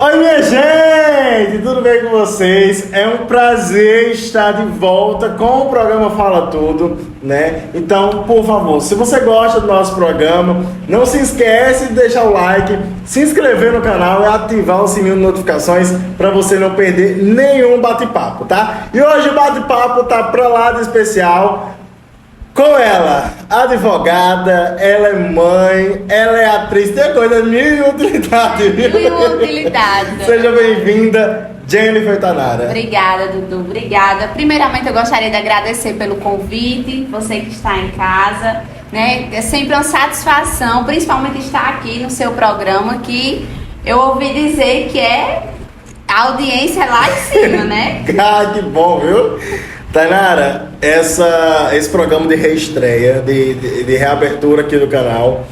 Oi, minha gente, tudo bem com vocês? É um prazer estar de volta com o programa Fala Tudo, né? Então, por favor, se você gosta do nosso programa, não se esquece de deixar o like, se inscrever no canal e ativar o sininho de notificações para você não perder nenhum bate-papo, tá? E hoje o bate-papo tá pra lá de especial. Com ela, advogada, ela é mãe, ela é atriz, tem coisa de mil e utilidade. Mil e utilidade. Seja bem-vinda, Jennifer Tanara. Obrigada, Dudu, obrigada. Primeiramente, eu gostaria de agradecer pelo convite, você que está em casa, né? É sempre uma satisfação, principalmente estar aqui no seu programa, que eu ouvi dizer que a audiência é lá em cima, né? Ah, que bom, viu? Tainara, esse programa de reestreia, de reabertura aqui do canal,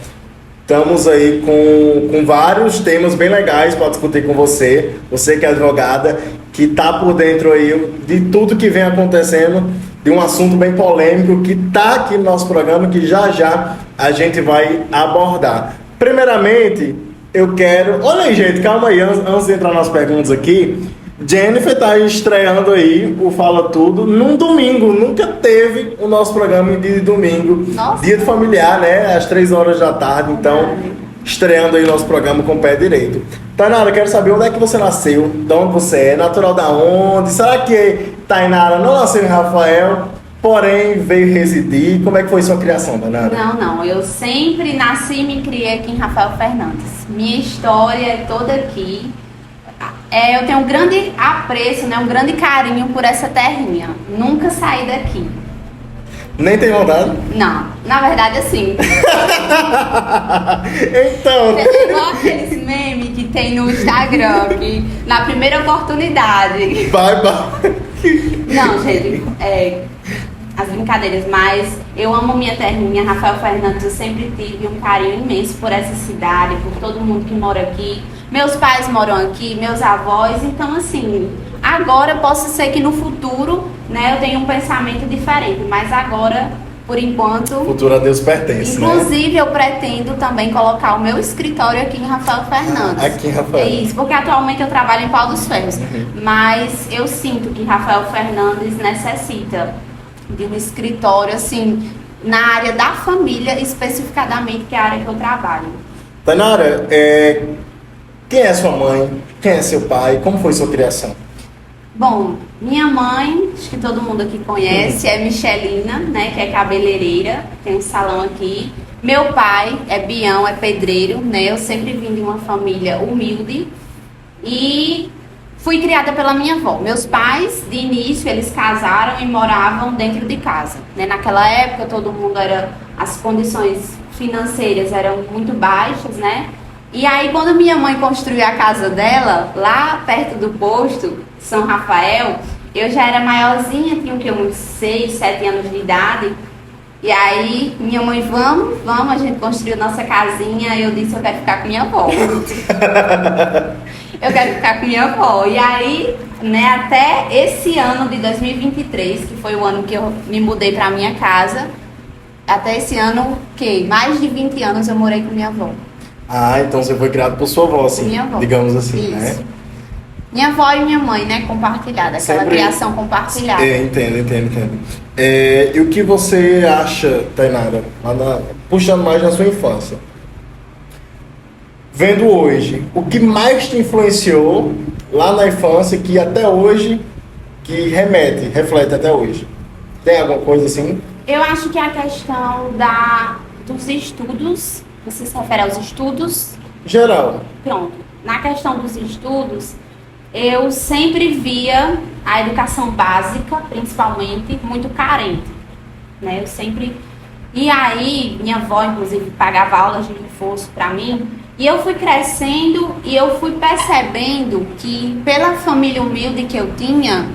estamos aí com vários temas bem legais para discutir com você que é advogada, que está por dentro aí de tudo que vem acontecendo, de um assunto bem polêmico que está aqui no nosso programa, que já a gente vai abordar. Primeiramente, eu quero... Olha aí, gente, calma aí, antes de entrar nas perguntas aqui... Jennifer está estreando aí o Fala Tudo num domingo. Nunca teve o nosso programa em dia de domingo. Nossa. Dia de familiar, né? Às 3 horas da tarde. Então, estreando aí o nosso programa com o pé direito. Tainara, quero saber onde é que você nasceu, de onde você é, natural da onde? Será que Tainara não nasceu em Rafael, porém veio residir? Como é que foi sua criação, Tainara? Não, eu sempre nasci e me criei aqui em Rafael Fernandes. Minha história é toda aqui. Eu tenho um grande apreço, né, um grande carinho por essa terrinha. Nunca saí daqui. Nem tem vontade? Não, na verdade assim. Então... É igual aqueles memes que tem no Instagram, que na primeira oportunidade. Vai. Não, gente, as brincadeiras, mas eu amo minha terrinha, Rafael Fernandes. Eu sempre tive um carinho imenso por essa cidade, por todo mundo que mora aqui. Meus pais moram aqui, meus avós, então assim, agora posso ser que no futuro, né, eu tenha um pensamento diferente, mas agora, por enquanto... O futuro a Deus pertence, inclusive, né? eu pretendo também colocar o meu escritório aqui em Rafael Fernandes. Aqui em Rafael. É isso, porque atualmente eu trabalho em Pau dos Ferros, mas eu sinto que Rafael Fernandes necessita de um escritório, assim, na área da família, especificadamente, que é a área que eu trabalho. Tainara, quem é sua mãe? Quem é seu pai? Como foi sua criação? Bom, minha mãe, acho que todo mundo aqui conhece, é Michelina, né, que é cabeleireira, tem um salão aqui. Meu pai é Bião, é pedreiro, né, eu sempre vim de uma família humilde e fui criada pela minha avó. Meus pais, de início, eles casaram e moravam dentro de casa, né. Naquela época, as condições financeiras eram muito baixas, né. E aí, quando minha mãe construiu a casa dela, lá perto do posto, São Rafael, eu já era maiorzinha, tinha o quê? Uns 6, 7 anos de idade. E aí, minha mãe, vamos, a gente construiu nossa casinha. E eu disse, eu quero ficar com minha avó. Eu quero ficar com minha avó. E aí, né, até esse ano de 2023, que foi o ano que eu me mudei pra minha casa, até esse ano, mais de 20 anos eu morei com minha avó. Ah, então você foi criado por sua avó, assim, minha avó. digamos assim, Isso. né? Minha avó e minha mãe, né, compartilhada, aquela criação compartilhada. Entendo. E o que você acha, Tainara, puxando mais na sua infância, vendo hoje, o que mais te influenciou lá na infância que até hoje, que reflete até hoje? Tem alguma coisa assim? Eu acho que a questão dos estudos. Você se refere aos estudos? Geral. Pronto. Na questão dos estudos, eu sempre via a educação básica, principalmente, muito carente, né? E aí, minha avó, inclusive, pagava aulas de reforço para mim. E eu fui crescendo e eu fui percebendo que, pela família humilde que eu tinha,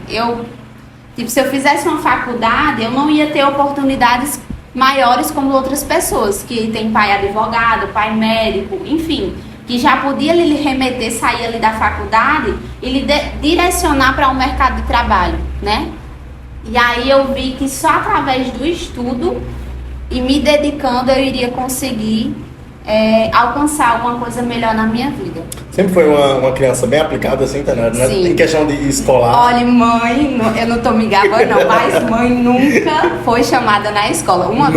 se eu fizesse uma faculdade, eu não ia ter oportunidades maiores como outras pessoas, que tem pai advogado, pai médico, enfim, que já podia lhe remeter, sair ali da faculdade e lhe direcionar para um mercado de trabalho, né? E aí eu vi que só através do estudo e me dedicando eu iria conseguir alcançar alguma coisa melhor na minha vida. Sempre foi uma criança bem aplicada, assim, Tainara, né? Sim. Em questão de escolar. Olha, mãe, eu não tô me gabando não, mas mãe nunca foi chamada na escola. Uma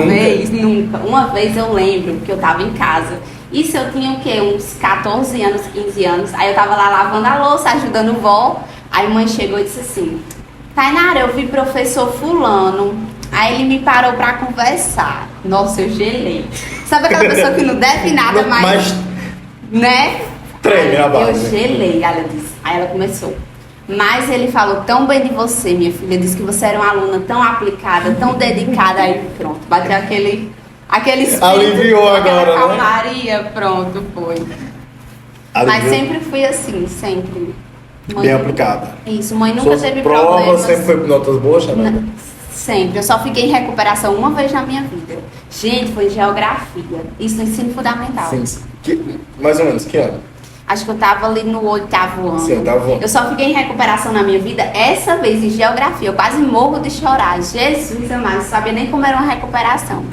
vez eu lembro que eu tava em casa. Isso eu tinha o quê? Uns 14 anos, 15 anos. Aí eu tava lá lavando a louça, ajudando vó. Aí mãe chegou e disse assim: Tainara, eu vi professor fulano. Aí ele me parou pra conversar. Nossa, eu gelei. Sabe aquela pessoa que não deve nada, mas né? Treme na base. Eu gelei, ela disse. Aí ela começou. Mas ele falou tão bem de você, minha filha. Disse que você era uma aluna tão aplicada, tão dedicada. Aí pronto, bateu aquele espírito. Aliviou agora, né? Calmaria, pronto, foi. Mas Aliviou. sempre fui assim, sempre. Bem aplicada. Isso, mãe nunca Suas teve provas problemas. sempre foi notas boas, né? Sempre. Eu só fiquei em recuperação uma vez na minha vida. Gente, foi geografia. Isso no ensino fundamental. Sim. Mais ou menos, que ano? Acho que eu tava ali no 8º ano. Sim, 8º ano. Eu só fiquei em recuperação na minha vida essa vez em geografia. Eu quase morro de chorar. Jesus amado, não sabia nem como era uma recuperação.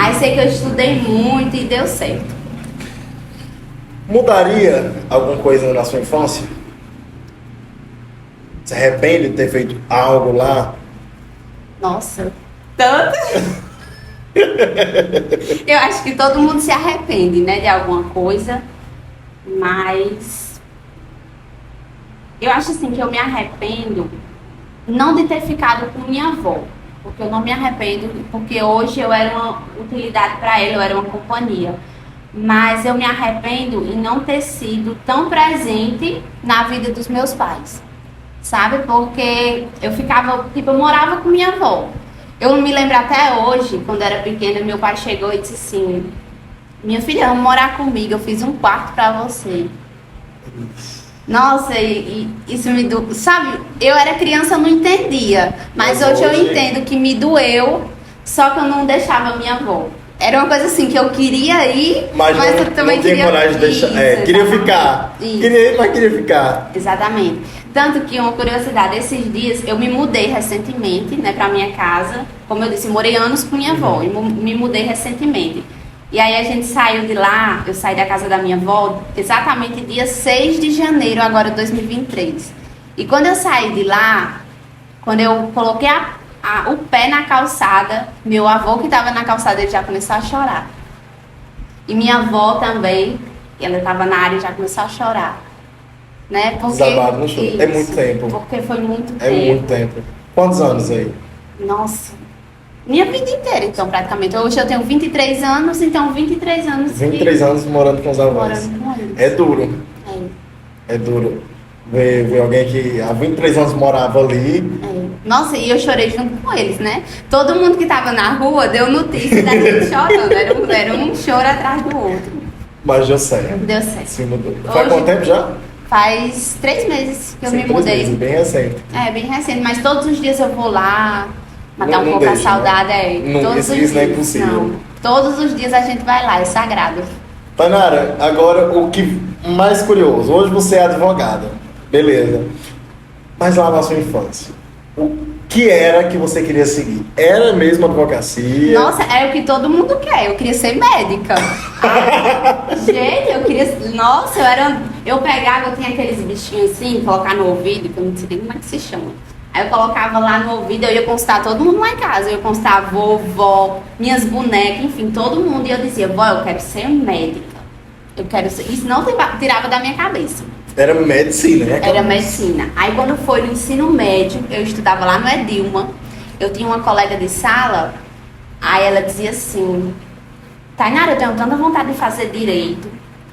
Aí sei que eu estudei muito e deu certo. Mudaria alguma coisa na sua infância? Se arrepende de ter feito algo lá? Nossa, tanto. Eu acho que todo mundo se arrepende, né, de alguma coisa. Mas eu acho assim que eu me arrependo não de ter ficado com minha avó, porque eu não me arrependo, porque hoje eu era uma utilidade para ela, eu era uma companhia. Mas eu me arrependo em não ter sido tão presente na vida dos meus pais, sabe? Porque eu ficava, tipo, eu morava com minha avó. Eu me lembro até hoje, quando eu era pequena, meu pai chegou e disse assim: minha filha, vamos morar comigo, eu fiz um quarto pra você. Nossa, e isso me doeu. Sabe, eu era criança, eu não entendia. Mas hoje eu entendo que me doeu, só que eu não deixava minha avó. Era uma coisa assim, que eu queria ir, mas eu também não tinha queria coragem de deixar. Queria ficar. Isso. Queria ir, mas queria ficar. Exatamente. Tanto que, uma curiosidade, esses dias eu me mudei recentemente, né, pra minha casa. Como eu disse, morei anos com minha avó e me mudei recentemente. E aí a gente saiu de lá, eu saí da casa da minha avó exatamente dia 6 de janeiro, agora de 2023. E quando eu saí de lá, quando eu coloquei o pé na calçada, meu avô que estava na calçada, ele já começou a chorar. E minha avó também, ela estava na área e já começou a chorar. Né? Porque, Desabado no choro. É muito tempo. Porque foi muito tempo. É muito tempo. Quantos anos aí? Nossa, minha vida inteira, então, praticamente. Hoje eu tenho 23 anos, então 23 anos 23 anos morando com os avós. morando com eles. É duro. É duro. Ver alguém que há 23 anos morava ali. Nossa, e eu chorei junto com eles, né? Todo mundo que tava na rua deu notícia da gente chorando. Era um choro atrás do outro. Mas deu certo. Deu certo. Se mudou. Faz quanto tempo já? Faz 3 meses que eu me 3 mudei. meses, bem recente. É, bem recente, mas todos os dias eu vou lá, matar Não um pouco deixa, a saudade. né? Não, Todos os isso não é dias. impossível. Não. Todos os dias a gente vai lá, é sagrado. Tainara, agora o que mais curioso. Hoje você é advogada. Beleza. Mas lá na sua infância, o que era que você queria seguir? Era mesmo advocacia? Nossa, é o que todo mundo quer. Eu queria ser médica. Gente, eu queria. Nossa, eu pegava, eu tinha aqueles bichinhos assim, colocar no ouvido, que eu não sei nem como é que se chama. Aí eu colocava lá no ouvido, eu ia consultar todo mundo lá em casa. Eu ia consultar a vovó, minhas bonecas, enfim, todo mundo. E eu dizia: vó, eu quero ser médica. Eu quero ser. Isso não tirava da minha cabeça. Era medicina, né? Era medicina. Aí quando foi no ensino médio, eu estudava lá no Edilma. Eu tinha uma colega de sala, aí ela dizia assim: Tainara, eu tenho tanta vontade de fazer direito.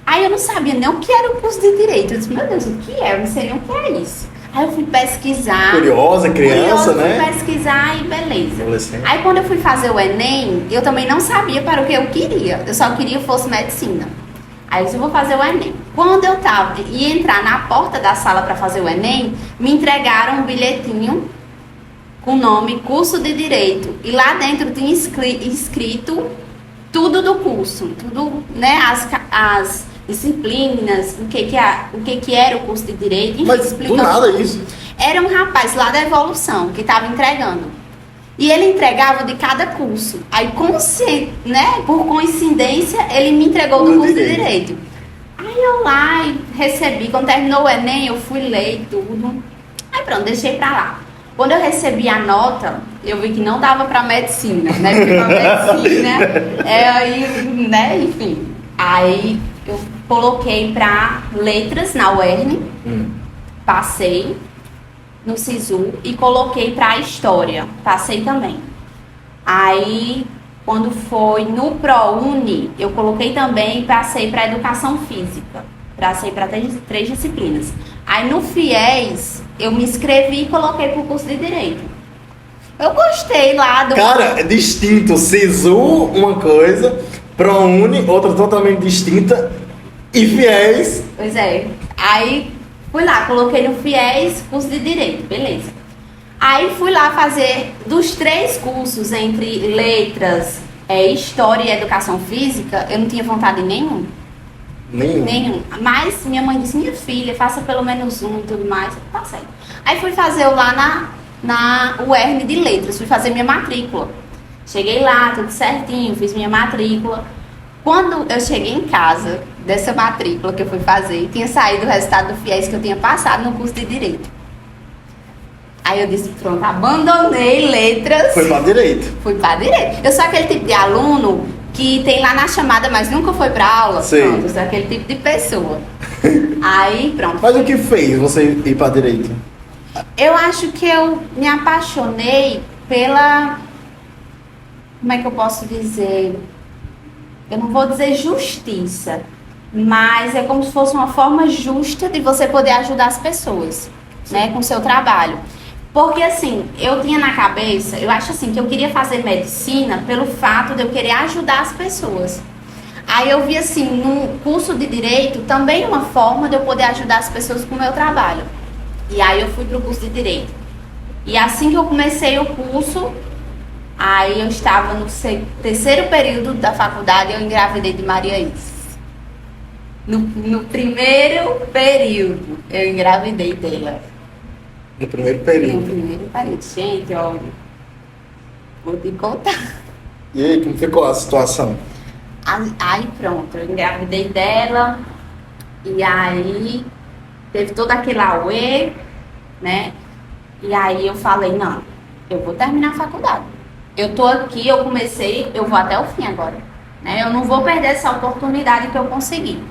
Aí eu não sabia nem o que era o curso de direito. Eu disse: meu Deus, o que é? Eu não sei nem o que é isso. Aí eu fui pesquisar. Curiosa, criança, né? Fui pesquisar e beleza. Adolescente. Aí quando eu fui fazer o Enem, eu também não sabia para o que eu queria. Eu só queria que fosse medicina. Aí eu disse: eu vou fazer o Enem. Quando eu ia entrar na porta da sala para fazer o Enem, me entregaram um bilhetinho com o nome Curso de Direito. E lá dentro tinha escrito tudo do curso. Tudo, né? As disciplinas, o que era o curso de Direito. Enfim, Mas do nada isso. Era um rapaz lá da Evolução que estava entregando. E ele entregava de cada curso. Aí, né, por coincidência, ele me entregou do curso de Direito. Aí eu lá recebi, quando terminou o Enem, eu fui ler e tudo. Aí pronto, deixei pra lá. Quando eu recebi a nota, eu vi que não dava pra medicina, né? Porque pra medicina, aí, né, enfim. Aí eu coloquei pra letras na UERN, passei no SISU e coloquei pra história, passei também. Aí, quando foi no ProUni, eu coloquei também e passei pra educação física, passei pra 3 disciplinas. Aí no FIES, eu me inscrevi e coloquei pro curso de Direito. Eu gostei lá do... Cara, é distinto. SISU, uma coisa, ProUni, outra totalmente distinta, e FIES. Pois é. Aí fui lá, coloquei no FIES, curso de Direito, beleza. Aí fui lá fazer dos 3 cursos entre letras, história e educação física, eu não tinha vontade nenhum. Nenhum. Mas minha mãe disse, minha filha, faça pelo menos um e tudo mais. Eu passei. Aí fui fazer lá na UERN de Letras, fui fazer minha matrícula. Cheguei lá, tudo certinho, fiz minha matrícula. Quando eu cheguei em casa dessa matrícula que eu fui fazer, tinha saído o resultado do FIES que eu tinha passado no curso de Direito. Aí eu disse, pronto, abandonei letras. Foi pra Direito. Fui pra Direito. Eu sou aquele tipo de aluno que tem lá na chamada, mas nunca foi pra aula. Sim. Pronto, eu sou aquele tipo de pessoa. Aí, pronto. Mas o que fez você ir pra Direito? Eu acho que eu me apaixonei pela... Como é que eu posso dizer? Eu não vou dizer justiça, mas é como se fosse uma forma justa de você poder ajudar as pessoas, né, com o seu trabalho. Porque assim, eu tinha na cabeça, eu acho assim, que eu queria fazer medicina pelo fato de eu querer ajudar as pessoas. Aí eu vi assim, no curso de Direito, também uma forma de eu poder ajudar as pessoas com o meu trabalho. E aí eu fui pro curso de Direito. E assim que eu comecei o curso, aí eu estava no 3º período da faculdade, eu engravidei de Maria Is. No primeiro período, eu engravidei dela. No primeiro período. No primeiro período. Gente, olha, vou te contar. E aí, como ficou a situação? Aí pronto, eu engravidei dela. E aí teve todo aquele auê, né? E aí eu falei, não, eu vou terminar a faculdade. Eu tô aqui, eu comecei, eu vou até o fim agora, né? Eu não vou perder essa oportunidade que eu consegui.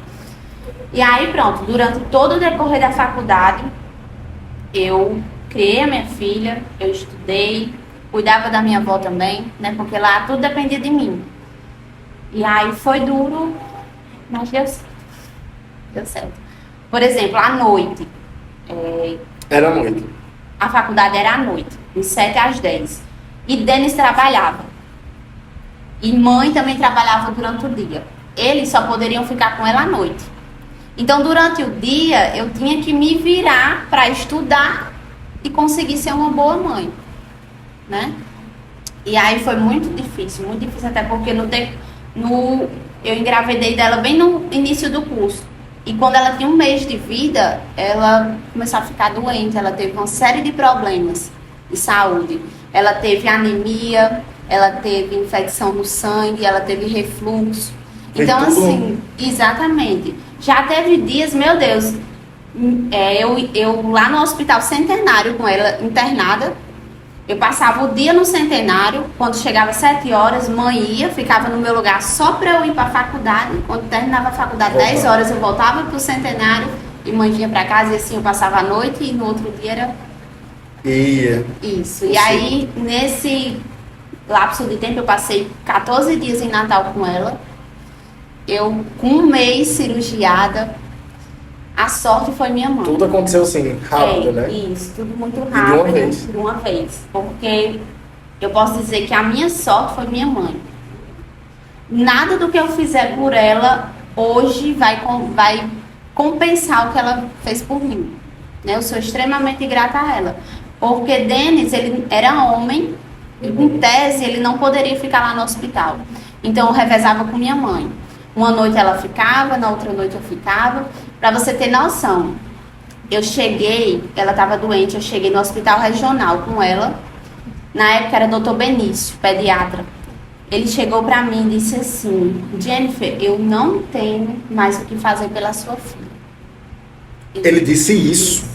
E aí pronto, durante todo o decorrer da faculdade, eu criei a minha filha, eu estudei, cuidava da minha avó também, né? Porque lá tudo dependia de mim. E aí foi duro, mas deu certo. Deu certo. Por exemplo, à noite. Era noite. A faculdade era à noite, de 7 às 10. E Denis trabalhava. E mãe também trabalhava durante o dia. Eles só poderiam ficar com ela à noite. Então, durante o dia, eu tinha que me virar para estudar e conseguir ser uma boa mãe, né? E aí foi muito difícil até porque eu engravidei dela bem no início do curso. E quando ela tinha 1 mês de vida, ela começou a ficar doente, ela teve uma série de problemas de saúde. Ela teve anemia, ela teve infecção no sangue, ela teve refluxo. Então, assim, exatamente. Já teve dias, meu Deus, eu lá no Hospital Centenário com ela internada, eu passava o dia no Centenário, quando chegava 7 horas, mãe ia, ficava no meu lugar só para eu ir para a faculdade. Quando terminava a faculdade, 10 horas, eu voltava para o Centenário e mãe vinha para casa e assim eu passava a noite e no outro dia era... Isso. E aí, nesse lapso de tempo, eu passei 14 dias em Natal com ela. Eu, com 1 mês cirurgiada, a sorte foi minha mãe. Tudo aconteceu assim, rápido, né? Isso, tudo muito rápido. De uma vez. Porque eu posso dizer que a minha sorte foi minha mãe. Nada do que eu fizer por ela hoje vai compensar o que ela fez por mim. Né? Eu sou extremamente grata a ela. Porque Denis, ele era homem, e em tese ele não poderia ficar lá no hospital. Então eu revezava com minha mãe. Uma noite ela ficava, na outra noite eu ficava. Pra você ter noção, eu cheguei, ela estava doente, eu cheguei no hospital regional com ela. Na época era doutor Benício, pediatra. Ele chegou pra mim e disse assim: Jennifer, eu não tenho mais o que fazer pela sua filha. Ele disse isso?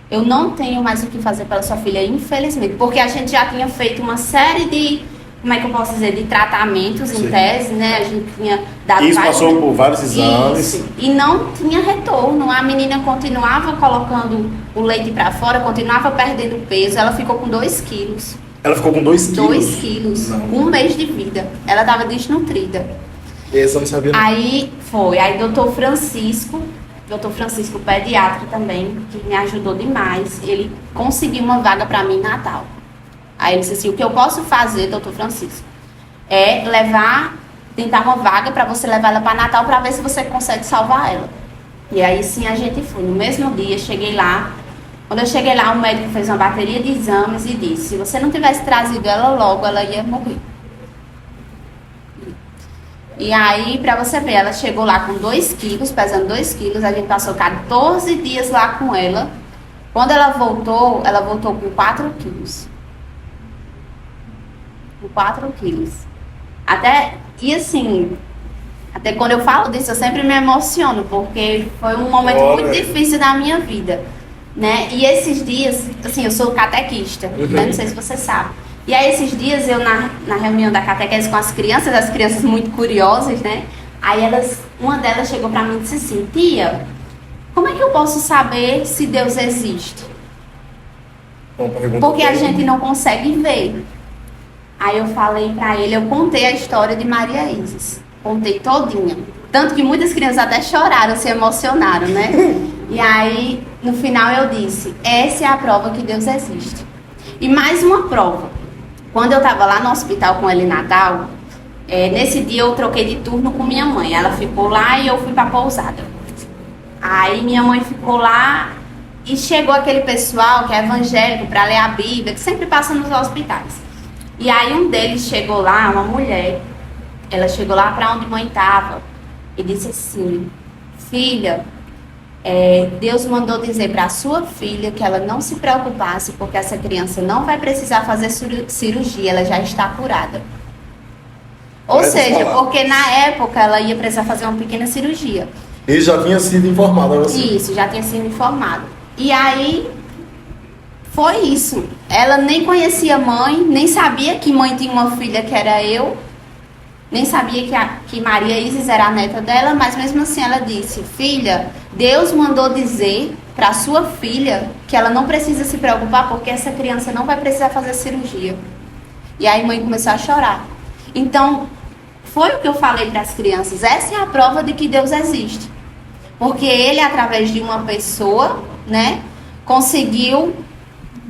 Eu não tenho mais o que fazer pela sua filha, infelizmente. Porque a gente já tinha feito uma série de, como é que eu posso dizer, de tratamentos em tese, né? A gente tinha dado Isso passou por vários exames. Isso. E não tinha retorno. A menina continuava colocando o leite pra fora, continuava perdendo peso. Ela ficou com 2 quilos. Ela ficou com 2 quilos? 2 quilos. Não. 1 mês de vida. Ela estava desnutrida. Esse eu não sabia não. Aí doutor Francisco pediatra também, que me ajudou demais. Ele conseguiu uma vaga para mim em Natal. Aí ele disse assim: o que eu posso fazer, doutor Francisco, é tentar uma vaga para você levar ela para Natal para ver se você consegue salvar ela. E aí sim a gente foi. No mesmo dia, cheguei lá. Quando eu cheguei lá, o médico fez uma bateria de exames e disse: se você não tivesse trazido ela logo, ela ia morrer. E aí, pra você ver, ela chegou lá com 2 quilos, pesando 2 quilos. A gente passou 14 dias lá com ela. Quando ela voltou com 4 quilos. Com 4 quilos. E assim, até quando eu falo disso, eu sempre me emociono, porque foi um momento muito difícil da minha vida, né? E esses dias, assim, eu sou catequista, né? Não sei se você sabe. E aí esses dias eu na reunião da catequese com as crianças muito curiosas, né? Aí uma delas chegou pra mim e disse assim: tia, como é que eu posso saber se Deus existe? Porque a gente não consegue ver. Aí eu falei pra ele, eu contei a história de Maria Isis. Contei todinha. Tanto que muitas crianças até choraram, se emocionaram, né? E aí, no final eu disse: essa é a prova que Deus existe. E mais uma prova. Quando eu estava lá no hospital com ele em Natal, nesse dia eu troquei de turno com minha mãe. Ela ficou lá e eu fui para a pousada. Aí minha mãe ficou lá e chegou aquele pessoal que é evangélico para ler a Bíblia, que sempre passa nos hospitais. E aí um deles chegou lá, uma mulher, ela chegou lá para onde mãe estava e disse assim: filha, Deus mandou dizer para a sua filha que ela não se preocupasse, porque essa criança não vai precisar fazer cirurgia, ela já está curada. Ou seja, porque na época ela ia precisar fazer uma pequena cirurgia. E já tinha sido informada assim? Isso, já tinha sido informada. E aí, foi isso. Ela nem conhecia mãe, nem sabia que mãe tinha uma filha que era eu. Nem sabia que Maria Isis era a neta dela, mas mesmo assim ela disse: filha, Deus mandou dizer para sua filha que ela não precisa se preocupar porque essa criança não vai precisar fazer cirurgia. E aí a mãe começou a chorar. Então, foi o que eu falei para as crianças: essa é a prova de que Deus existe. Porque ele, através de uma pessoa, né, conseguiu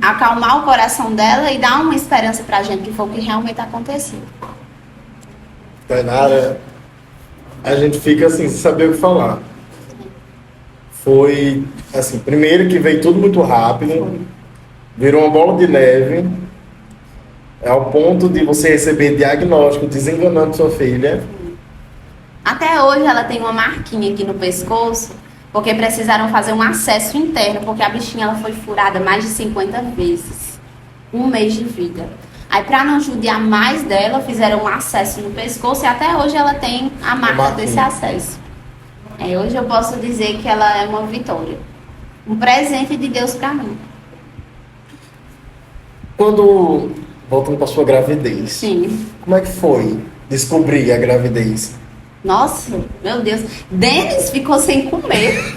acalmar o coração dela e dar uma esperança para a gente, que foi o que realmente aconteceu. Tainara, a gente fica assim, sem saber o que falar. Foi, assim, primeiro que veio tudo muito rápido, virou uma bola de neve, ao ponto de você receber diagnóstico desenganando sua filha. Até hoje ela tem uma marquinha aqui no pescoço, porque precisaram fazer um acesso interno, porque a bichinha ela foi furada mais de 50 vezes. 1 mês de vida. Aí, para não judiar mais dela, fizeram um acesso no pescoço e até hoje ela tem a marca desse acesso. Hoje eu posso dizer que ela é uma vitória. Um presente de Deus para mim. Voltando para sua gravidez. Sim. Como é que foi descobrir a gravidez? Nossa, meu Deus. Denis ficou sem comer.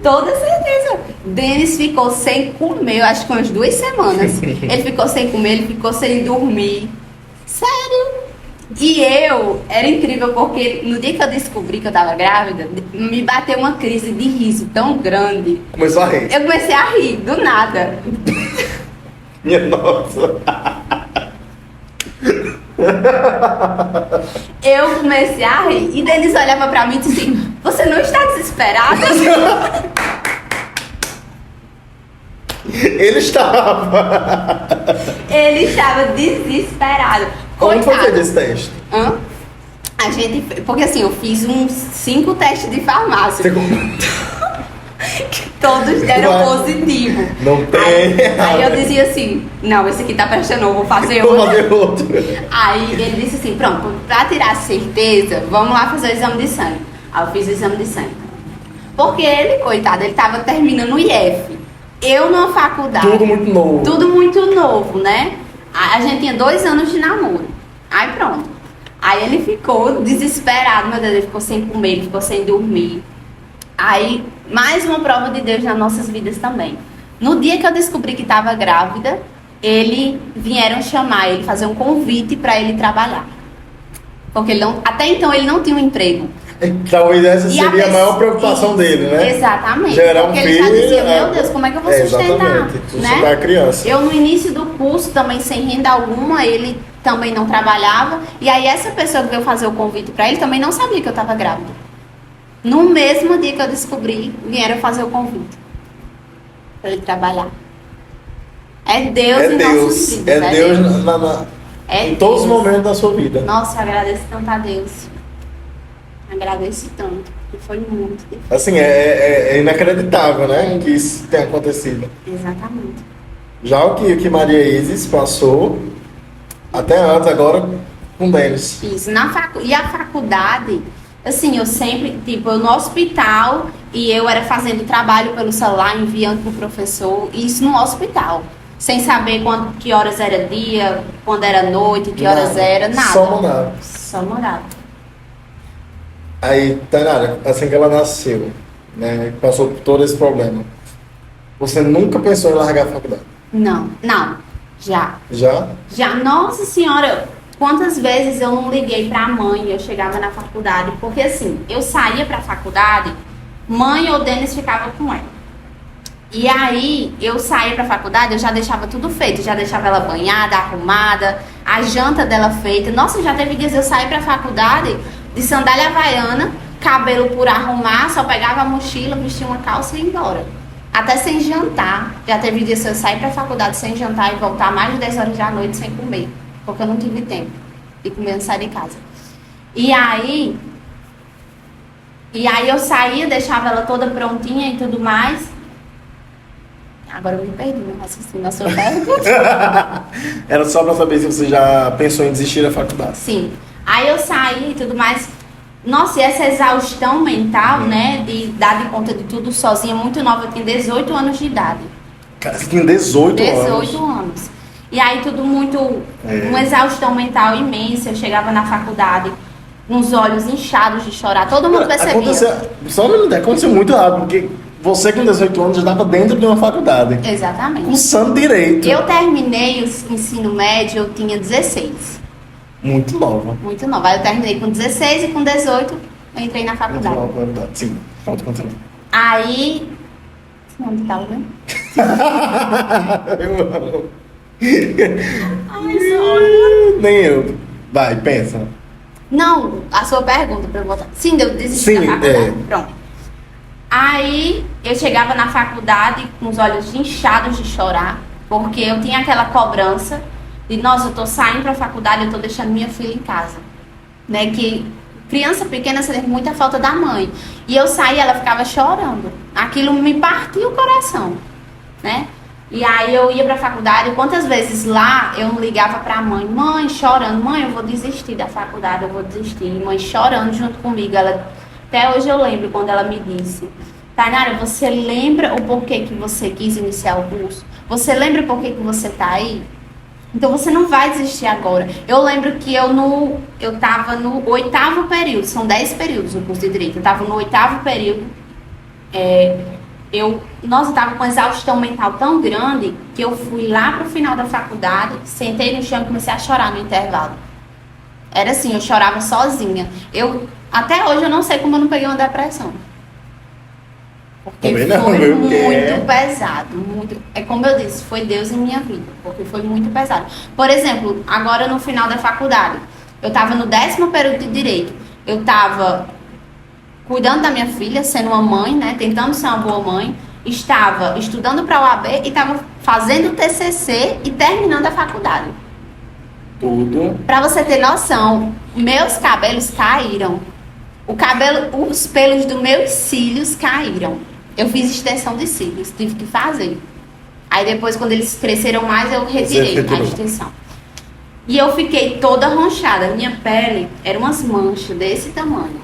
Toda certeza. Denis ficou sem comer, eu acho que umas 2 semanas. Ele ficou sem comer, ele ficou sem dormir. Sério. E era incrível, porque no dia que eu descobri que eu tava grávida, me bateu uma crise de riso tão grande. Começou a rir? Eu comecei a rir, do nada. Minha nossa. Eu comecei a rir. E Denis olhava pra mim e disse assim: você não está desesperada? Ele estava. Ele estava desesperado. Como foi feito esse teste? A gente, porque assim, eu fiz uns 5 testes de farmácia. Todos deram positivo. Não tem. Aí eu dizia assim, não, esse aqui tá prestando, eu vou fazer Vou outro. fazer outro. Aí ele disse assim, pronto, pra tirar certeza, vamos lá fazer o exame de sangue. Aí eu fiz o exame de sangue. Porque ele, coitado, ele tava terminando o IF. Eu numa faculdade. Tudo muito novo. Tudo muito novo, né? A gente tinha 2 anos de namoro. Aí pronto. Aí ele ficou desesperado, meu Deus, ele ficou sem comer, ele ficou sem dormir. Aí, mais uma prova de Deus nas nossas vidas também. No dia que eu descobri que estava grávida, vieram chamar ele, fazer um convite para ele trabalhar. Porque ele não, até então ele não tinha um emprego. Talvez essa E seria a maior preocupação dele, né? Exatamente. Gerar um porque filho. ele já dizia, meu Deus, como é que eu vou sustentar? Exatamente. Sustentar Né? a criança. Eu no início do curso, também sem renda alguma, ele também não trabalhava. E aí essa pessoa que veio fazer o convite para ele também não sabia que eu estava grávida. No mesmo dia que eu descobri, vieram fazer o convite para ele trabalhar. É Deus em nossas vidas. É Deus É em todos os Deus. momentos da sua vida. Nossa, eu agradeço tanto a Deus. Agradeço tanto, que foi muito difícil. Assim, é inacreditável, né? Que isso tenha acontecido. Exatamente. Já o que Maria Isis passou, até antes, agora com Denis. Isso. E a faculdade, assim, eu sempre, tipo, eu no hospital e eu era fazendo trabalho pelo celular, enviando pro professor, e isso no hospital. Sem saber que horas era dia, quando era noite, que horas era, nada. Só mandava. Só mandava. Aí, Tainara, assim que ela nasceu, né? Passou por todo esse problema. Você nunca pensou em largar a faculdade? Não, já. Já? Já, nossa senhora, quantas vezes eu não liguei pra mãe, eu chegava na faculdade, porque assim, eu saía pra faculdade, mãe ou Denis ficava com ela. E aí, eu saía pra faculdade, eu já deixava tudo feito, já deixava ela banhada, arrumada, a janta dela feita. Nossa, já teve dias eu saí pra faculdade de sandália havaiana, cabelo por arrumar, só pegava a mochila, vestia uma calça e ia embora. Até sem jantar. Já teve dias que eu saí pra faculdade sem jantar e voltar mais de 10 horas da noite sem comer, porque eu não tive tempo de comer antes de sair de casa. E aí eu saía, deixava ela toda prontinha e tudo mais. Agora eu me perdi no raciocínio na sua pergunta. Era só pra saber se você já pensou em desistir da faculdade. Sim. Aí eu saí e tudo mais. Nossa, e essa exaustão mental, né? De dar de conta de tudo sozinha, muito nova. Eu tinha 18 anos de idade. Cara, você tinha 18 anos. 18 anos. E aí tudo muito... Uma exaustão mental imensa. Eu chegava na faculdade com os olhos inchados de chorar. Todo mundo percebia. Aconteceu muito rápido, porque você com 18 anos já estava dentro de uma faculdade. Exatamente. Cursando direito. Eu terminei o ensino médio, eu tinha 16. Muito nova. Muito nova. Aí eu terminei com 16 e com 18 eu entrei na faculdade. Muito nova, verdade. Sim, pode continuar. Aí... Onde tava, né? Eu amo. Ai, sorry. Nem eu. Vai, pensa. Não, a sua pergunta pra eu voltar. Sim, eu desisti Sim, da faculdade. é. Pronto. Aí eu chegava na faculdade com os olhos inchados de chorar, porque eu tinha aquela cobrança de, nossa, eu tô saindo pra faculdade, eu tô deixando minha filha em casa. Né? Que criança pequena sente muita falta da mãe. E eu saía, ela ficava chorando. Aquilo me partia o coração, né? E aí eu ia pra faculdade, quantas vezes lá eu não ligava pra mãe chorando, mãe, eu vou desistir da faculdade, eu vou desistir. E mãe chorando junto comigo, ela, até hoje eu lembro quando ela me disse, Tainara, você lembra o porquê que você quis iniciar o curso? Você lembra o porquê que você tá aí? Então você não vai desistir agora. Eu lembro que eu tava no 8º período, são 10 períodos no curso de Direito, eu tava no 8º período, eu tava com exaustão mental tão grande que eu fui lá pro final da faculdade, sentei no chão e comecei a chorar no intervalo. Era assim, eu chorava sozinha. Até hoje eu não sei como eu não peguei uma depressão. Porque Também não, foi viu? muito pesado, muito. É como eu disse, foi Deus em minha vida, porque foi muito pesado. Por exemplo, agora no final da faculdade, eu estava no 10º período de Direito. Eu estava cuidando da minha filha, sendo uma mãe, né, tentando ser uma boa mãe. Estava estudando para a OAB e estava fazendo o TCC e terminando a faculdade. Tudo. Para você ter noção, meus cabelos caíram. Os pelos dos meus cílios caíram. Eu fiz extensão de cílios, tive que fazer. Aí depois, quando eles cresceram mais, eu retirei a extensão. E eu fiquei toda ronchada. Minha pele era umas manchas desse tamanho.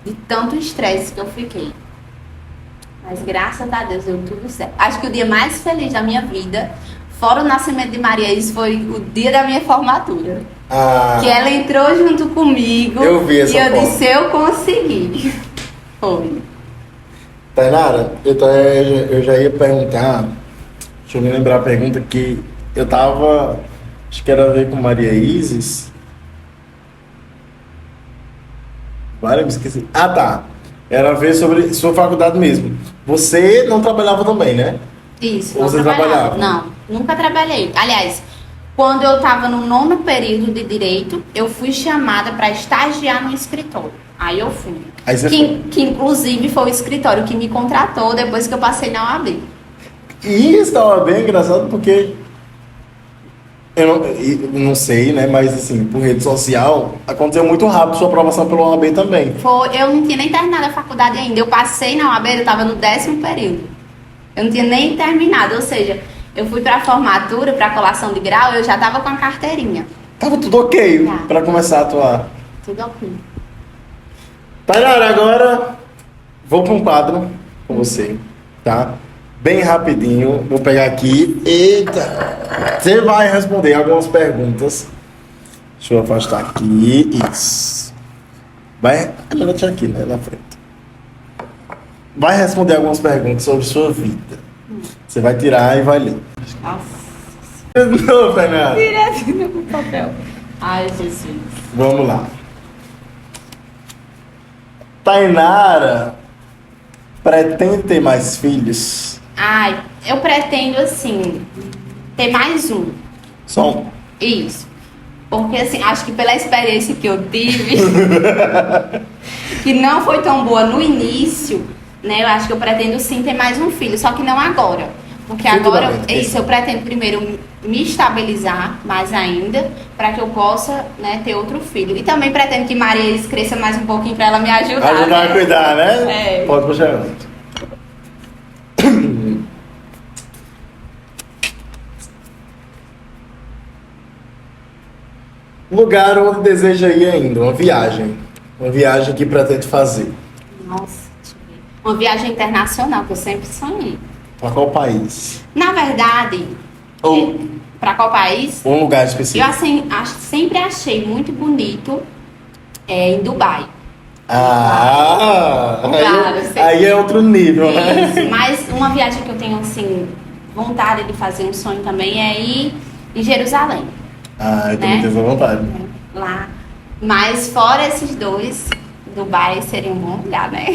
De tanto estresse que eu fiquei. Mas graças a Deus deu tudo certo. Acho que o dia mais feliz da minha vida, fora o nascimento de Maria Isis, foi o dia da minha formatura. Que ela entrou junto comigo. Eu vi essa e eu foto. disse, eu consegui. Foi. Tainara, eu já ia perguntar. Deixa eu me lembrar a pergunta que eu tava. Acho que era a ver com Maria Isis. Agora eu me esqueci. Ah, tá. Era a ver sobre sua faculdade mesmo. Você não trabalhava também, né? Isso, Ou não você trabalhava. trabalhava? Não, nunca trabalhei. Aliás, quando eu estava no 9º período de Direito, eu fui chamada para estagiar no escritório. Aí eu fui. Aí você Que inclusive foi o escritório que me contratou depois que eu passei na OAB. E estava bem engraçado porque eu não sei, né? Mas assim, por rede social, aconteceu muito rápido sua aprovação pelo OAB também. Eu não tinha nem terminado a faculdade ainda. Eu passei na OAB, eu estava no 10º período. Eu não tinha nem terminado, ou seja, eu fui para a formatura, para a colação de grau, eu já estava com a carteirinha. Tava tudo ok Tá. para começar a atuar. Tudo ok. Tainara, agora vou para um quadro com você, tá? Bem rapidinho, vou pegar aqui. Eita! Você vai responder algumas perguntas. Deixa eu afastar aqui. Isso. Vai. Ela tinha aqui, né? Na frente. Vai responder algumas perguntas sobre sua vida. Você vai tirar e vai ler. Nossa. Não, Tainara. Direto no papel. Ai, Jesus. Vamos lá. Tainara pretende ter mais filhos? Ai, eu pretendo, assim, ter mais um. Só um. Isso. Porque, assim, acho que pela experiência que eu tive, que não foi tão boa no início, né? Eu acho que eu pretendo sim ter mais um filho, só que não agora. Porque agora, eu pretendo primeiro me estabilizar mais ainda, para que eu possa, né, ter outro filho. E também pretendo que Maria Isis cresça mais um pouquinho para ela me ajudar. Ajudar né? a cuidar, né? É. Pode puxar muito. Lugar onde deseja ir ainda, uma viagem. Uma viagem que pretende fazer. Nossa, deixa eu ver. Uma viagem internacional que eu sempre sonhei. Para qual país? Na verdade, Ou para qual país? um lugar Eu específico. assim, sempre achei muito bonito em Dubai. Claro, Aí, sei. aí é outro nível, né? Isso, mas uma viagem que eu tenho assim vontade de fazer, um sonho também é ir em Jerusalém, Ah, eu também Né? tenho essa vontade. lá. Mas fora esses dois, Dubai seria um bom lugar, né?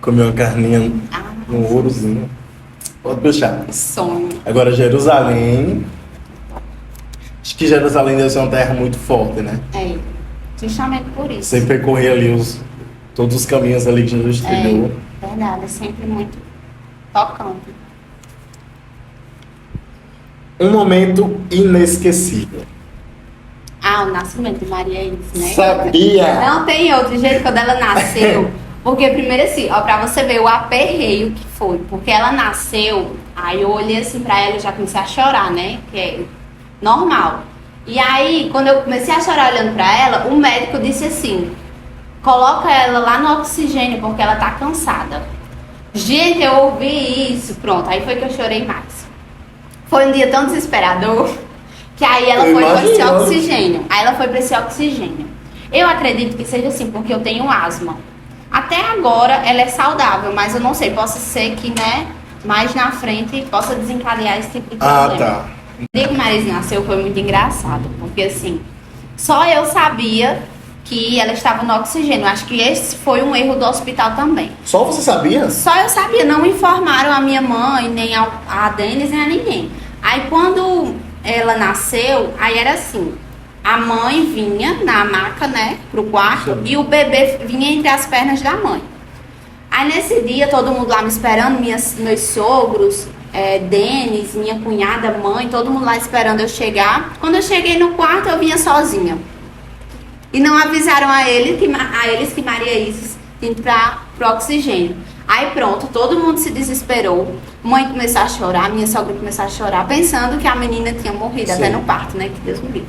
Comer uma carninha Ah, no ourozinho. Pode puxar. sonho. Agora, Jerusalém. Acho que Jerusalém deve ser uma terra muito forte, né? É, justamente por isso. Você percorrer ali todos os caminhos ali que Jesus trilhou. Verdade, é sempre muito tocante. Um momento inesquecível. Ah, o nascimento de Maria Isis, né? Sabia! Não tem outro jeito quando ela nasceu. Porque primeiro assim, ó, pra você ver o aperreio que foi. Porque ela nasceu, aí eu olhei assim pra ela e já comecei a chorar, né? Que é normal. E aí, quando eu comecei a chorar olhando pra ela, o médico disse assim: coloca ela lá no oxigênio porque ela tá cansada. Gente, eu ouvi isso, pronto. Aí foi que eu chorei mais. Foi um dia tão desesperador que aí ela Eu foi pra esse imagino. oxigênio. Aí ela foi pra esse oxigênio. Eu acredito que seja assim, porque eu tenho asma. Até agora ela é saudável, mas eu não sei, possa ser que, né, mais na frente possa desencadear esse tipo de problema. Ah, tá. O dia que Maria nasceu foi muito engraçado, porque assim, só eu sabia que ela estava no oxigênio. Acho que esse foi um erro do hospital também. Só você sabia? Só eu sabia, não informaram a minha mãe, nem a Denis, nem a ninguém. Aí quando ela nasceu, aí era assim, a mãe vinha na maca, né, pro quarto, Sim. e o bebê vinha entre as pernas da mãe. Aí nesse dia, todo mundo lá me esperando, meus sogros, Denis, minha cunhada, mãe, todo mundo lá esperando eu chegar. Quando eu cheguei no quarto, eu vinha sozinha. E não avisaram a eles que Maria Isis tinha ido pro oxigênio. Aí pronto, todo mundo se desesperou. Mãe começou a chorar, minha sogra começou a chorar, pensando que a menina tinha morrido até no parto, né? Que Deus me livre.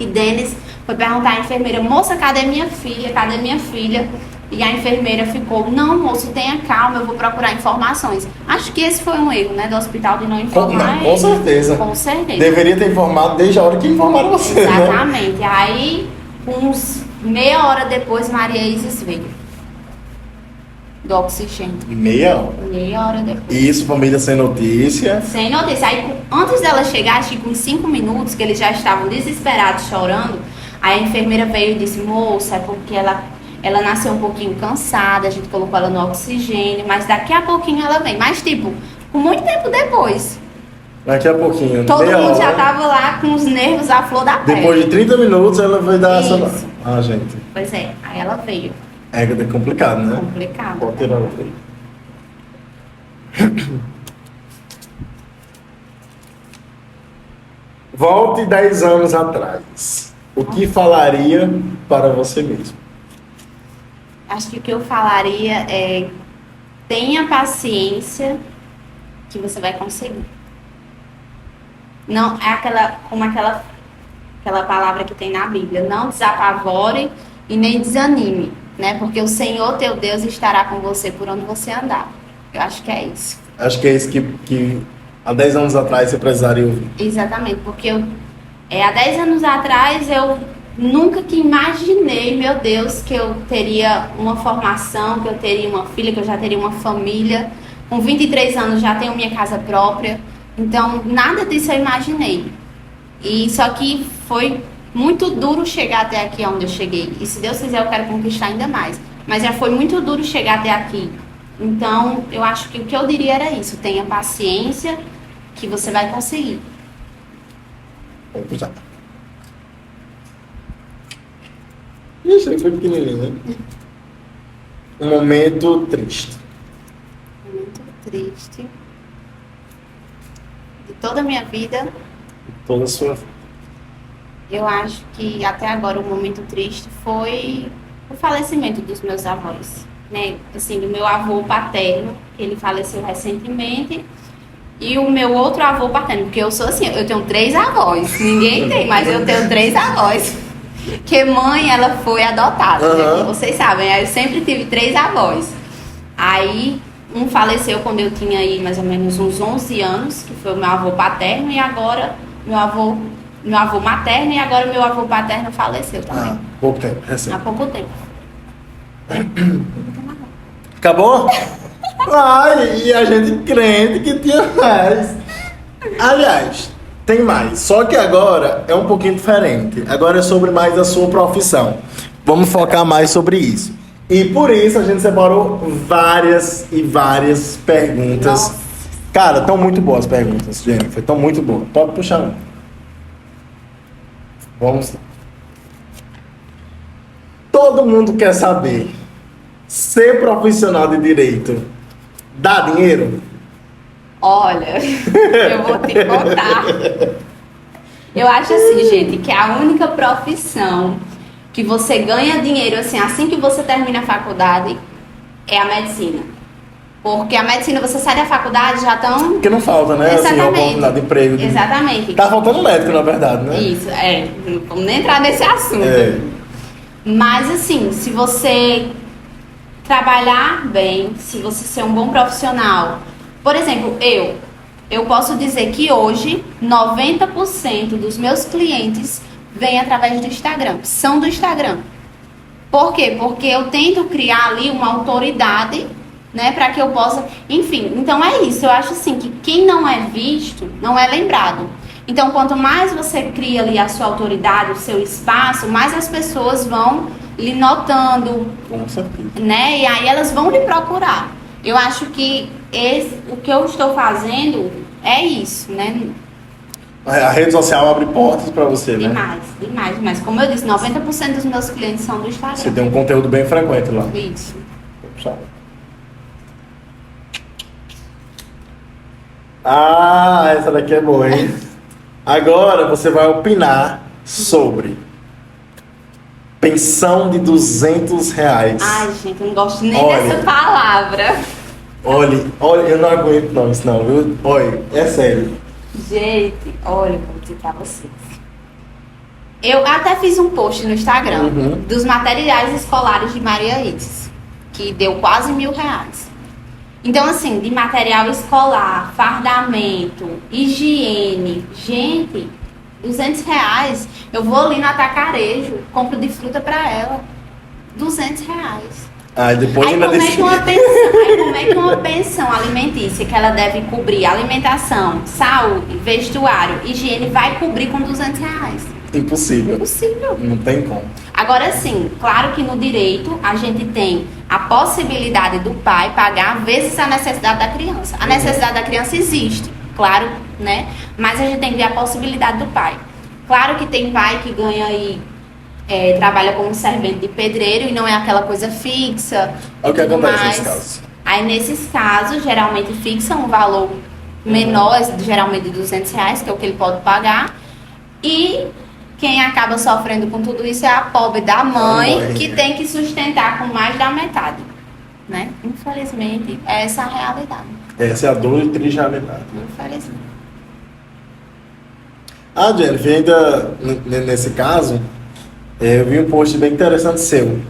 E Denis foi perguntar à enfermeira: moça, cadê minha filha? Cadê minha filha? E a enfermeira ficou: não, moço, tenha calma, eu vou procurar informações. Acho que esse foi um erro, né, do hospital de não informar. Com certeza. Com certeza. Deveria ter informado desde a hora que informaram você, Exatamente. Né? Aí, uns meia hora depois, Maria Isis veio. Do oxigênio. Meia hora. Meia hora depois. Isso, família sem notícia. Sem notícia. Aí, antes dela chegar, acho que com 5 minutos, que eles já estavam desesperados, chorando, aí a enfermeira veio e disse: moça, é porque ela nasceu um pouquinho cansada, a gente colocou ela no oxigênio, mas daqui a pouquinho ela vem. Mas, tipo, com muito tempo depois. Daqui a pouquinho. Todo mundo já tava lá com os nervos à flor da pele. Depois de 30 minutos ela vai dar Isso. essa... Ah, gente. Pois é, aí ela veio. É complicado, né? Complicado. Pode tirar outra aí. Volte 10 anos atrás. O que falaria para você mesmo? Acho que o que eu falaria é: tenha paciência que você vai conseguir. Não é aquela palavra que tem na Bíblia: não desapavore e nem desanime, né? Porque o Senhor teu Deus estará com você por onde você andar. Eu acho que é isso. Acho que é isso que há 10 anos atrás você precisaria ouvir. Exatamente, porque há 10 anos atrás eu nunca que imaginei, meu Deus, que eu teria uma formação, que eu teria uma filha, que eu já teria uma família. Com 23 anos já tenho minha casa própria. Então, nada disso eu imaginei. E só que foi muito duro chegar até aqui onde eu cheguei. E se Deus quiser, eu quero conquistar ainda mais. Mas já foi muito duro chegar até aqui. Então, eu acho que o que eu diria era isso: tenha paciência que você vai conseguir. Vamos puxar. Isso aí foi pequenininho, né? Um momento triste. Muito triste. De toda a minha vida, Toda a sua vida. eu acho que até agora o momento triste foi o falecimento dos meus avós, né? Assim, do meu avô paterno, ele faleceu recentemente, e o meu outro avô paterno, porque eu sou assim, eu tenho 3 avós, ninguém tem, mas eu tenho 3 avós. Porque mãe, ela foi adotada, né? Vocês sabem, eu sempre tive 3 avós. Aí, um faleceu quando eu tinha aí mais ou menos uns 11 anos, que foi o meu avô paterno, e agora meu avô materno, e agora meu avô paterno faleceu também. Pouco tempo, recente. Há pouco tempo. Acabou? Ai, e a gente crente que tinha mais. Aliás, tem mais. Só que agora é um pouquinho diferente. Agora é sobre mais a sua profissão. Vamos focar mais sobre isso. E por isso a gente separou várias e várias perguntas. Nossa. Cara, estão muito boas as perguntas, Jennifer. Estão muito boas. Pode puxar um. Vamos lá. Todo mundo quer saber: ser profissional de direito dá dinheiro? Olha, eu vou te contar. Eu acho assim, gente, que a única profissão que você ganha dinheiro assim que você termina a faculdade é a medicina. Porque a medicina, você sai da faculdade, já estão... Porque não falta, né? Assim, uma oportunidade de emprego. Exatamente. Tá faltando médico, na verdade, né? Isso, não vamos nem entrar nesse assunto. Mas assim, se você trabalhar bem, se você ser um bom profissional... Por exemplo, eu posso dizer que hoje 90% dos meus clientes vêm através do Instagram, são do Instagram. Por quê? Porque eu tento criar ali uma autoridade, né, para que eu possa... Enfim, então é isso. Eu acho assim que quem não é visto, não é lembrado. Então, quanto mais você cria ali a sua autoridade, o seu espaço, mais as pessoas vão lhe notando, Com certeza. né? E aí elas vão lhe procurar. Eu acho que o que eu estou fazendo é isso, né? A rede social abre portas pra você, né? Demais. Mas como eu disse, 90% dos meus clientes são do Instagram. Você tem um conteúdo bem frequente lá. Isso. Ah, essa daqui é boa, hein? Agora você vai opinar sobre Pensão de R$ 200. Ai, gente, eu não gosto nem Olha. dessa palavra. Olha, eu não aguento não isso não, viu? Olha, é sério. Gente, olha, vou dizer pra vocês. Eu até fiz um post no Instagram dos materiais escolares de Maria Ites, que deu quase R$ 1.000. Então, assim, de material escolar, fardamento, higiene, gente, R$ 200. Eu vou ali no atacarejo, compro de fruta pra ela. R$ 200. Aí depois Aí ainda como, desse... como é que uma pensão alimentícia que ela deve cobrir alimentação, saúde, vestuário, higiene, vai cobrir com R$ 200? Impossível. Impossível. Não tem como. Agora sim, claro que no direito a gente tem a possibilidade do pai pagar vezes a necessidade da criança. A necessidade da criança existe, claro, né? Mas a gente tem que ver a possibilidade do pai. Claro que tem pai que ganha aí, trabalha como servente de pedreiro e não é aquela coisa fixa. É o que tudo acontece mais. nesse caso. Aí nesses casos, geralmente fixa um valor menor, geralmente de R$ 200, que é o que ele pode pagar. E quem acaba sofrendo com tudo isso é a pobre da mãe, que tem que sustentar com mais da metade, né? Infelizmente, essa é a realidade. Essa é a dor e triste realidade. Infelizmente. Jennifer, ainda nesse caso, eu vi um post bem interessante seu.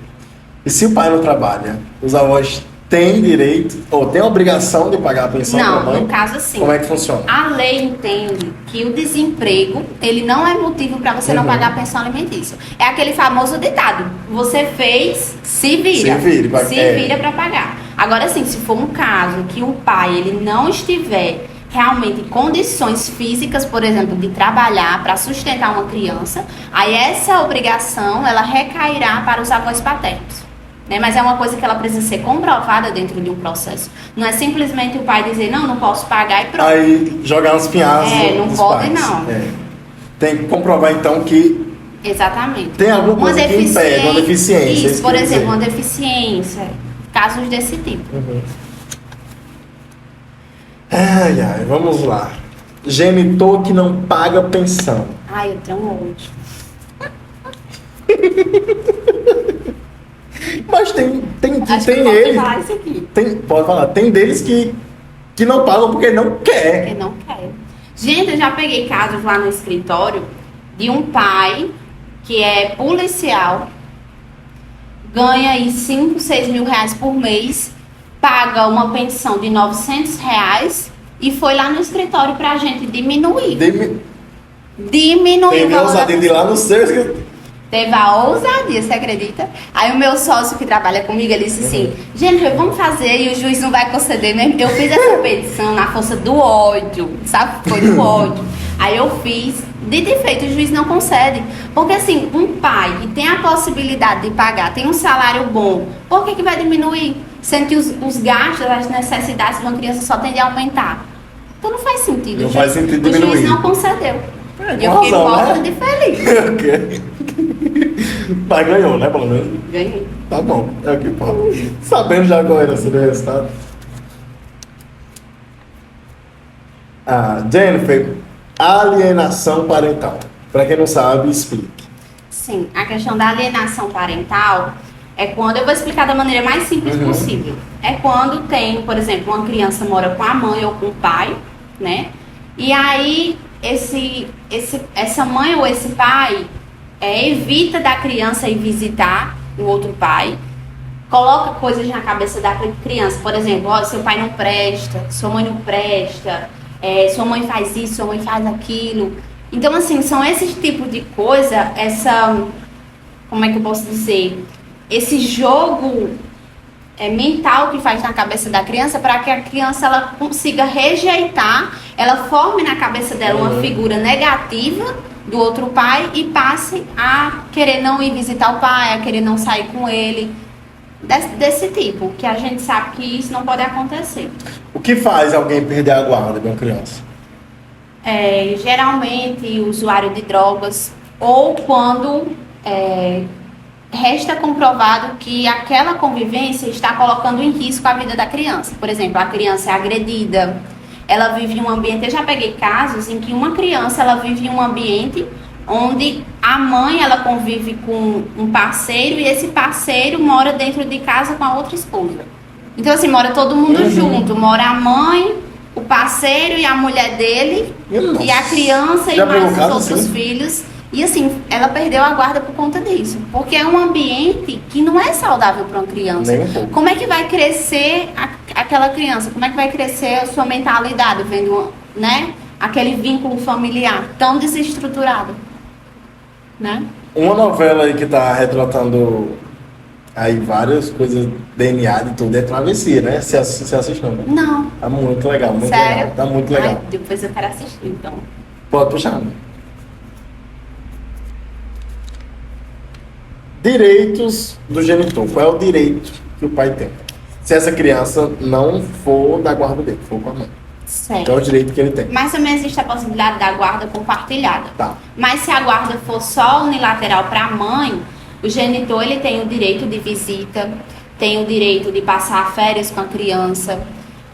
E se o pai não trabalha, os avós têm direito ou têm a obrigação de pagar a pensão para a Não, mãe? no caso assim. Como é que funciona? A lei entende que o desemprego, ele não é motivo para você não pagar a pensão alimentícia. É aquele famoso ditado: você fez, se vira. Se vira para pagar. Agora sim, se for um caso que o pai ele não estiver realmente em condições físicas, por exemplo, de trabalhar para sustentar uma criança, aí essa obrigação ela recairá para os avós paternos. Né? Mas é uma coisa que ela precisa ser comprovada dentro de um processo. Não é simplesmente o pai dizer, não posso pagar e pronto. Aí jogar uns pinhados não nos pode pais. não. Tem que comprovar então que Exatamente. tem alguma coisa que impede, uma deficiência. Isso, por exemplo, uma deficiência. Casos desse tipo. Ai, vamos lá. Genitor que não paga pensão. Ai, eu tenho ódio. Mas tem Acho que eu posso eles. falar isso aqui. Pode falar, tem deles que não pagam porque não quer. Porque não quero. Gente, eu já peguei casos lá no escritório de um pai que é policial, ganha aí 5, 6 mil reais por mês, paga uma pensão de R$ 900 e foi lá no escritório pra gente diminuir. Diminuir Tem o valor da ousadia de ir lá no seu escritório. Teve a ousadia, você acredita? Aí o meu sócio que trabalha comigo, ele disse assim, Jennifer, vamos fazer e o juiz não vai conceder mesmo. Eu fiz essa petição na força do ódio, sabe? Foi do ódio. Aí eu fiz, dito e feito, o juiz não concede. Porque assim, um pai que tem a possibilidade de pagar, tem um salário bom, por que vai diminuir? Sendo que os gastos, as necessidades de uma criança só tendem a aumentar. Então não faz sentido. Não faz sentido diminuir. O juiz não concedeu. Com Eu fiquei razão, morta né? de feliz. Mas ganhou, né, pelo menos? Ganhei. Tá bom, é o que importa. Sabendo já qual era esse resultado. Jennifer, alienação parental. Pra quem não sabe, explique. Sim, a questão da alienação parental é quando, eu vou explicar da maneira mais simples possível. É quando tem, por exemplo, uma criança mora com a mãe ou com o pai, né? E aí essa mãe ou esse pai evita da criança ir visitar o outro pai, coloca coisas na cabeça da criança, por exemplo, seu pai não presta, sua mãe não presta, sua mãe faz isso, sua mãe faz aquilo. Então, assim, são esses tipos de coisa, como é que eu posso dizer? Esse jogo mental que faz na cabeça da criança para que a criança ela consiga rejeitar, ela forme na cabeça dela uma figura negativa do outro pai e passe a querer não ir visitar o pai, a querer não sair com ele, desse tipo, que a gente sabe que isso não pode acontecer. O que faz alguém perder a guarda de uma criança? Geralmente usuário de drogas ou quando resta comprovado que aquela convivência está colocando em risco a vida da criança. Por exemplo, a criança é agredida, ela vive em um ambiente... Eu já peguei casos em que uma criança ela vive em um ambiente onde A mãe, ela convive com um parceiro e esse parceiro mora dentro de casa com a outra esposa. Então, assim, mora todo mundo junto. Mora a mãe, o parceiro e a mulher dele, e a criança e mais os outros filhos. E assim, ela perdeu a guarda por conta disso. Porque é um ambiente que não é saudável para uma criança. Nem um pouco. Como é que vai crescer aquela criança? Como é que vai crescer a sua mentalidade vendo, né, aquele vínculo familiar tão desestruturado? Né? Uma novela aí que tá retratando aí várias coisas, DNA de tudo, é Travessia, né? Você assistiu, né? Não. Tá muito legal, muito Sério? legal. Tá muito legal. Ai, depois eu quero assistir, então. Pode puxar. Direitos do genitor. Qual é o direito que o pai tem? Se essa criança não for da guarda dele, for com a mãe. Certo. Qual é o direito que ele tem? Mas também existe a possibilidade da guarda compartilhada. Tá. Mas se a guarda for só unilateral para a mãe, o genitor ele tem o direito de visita, tem o direito de passar férias com a criança.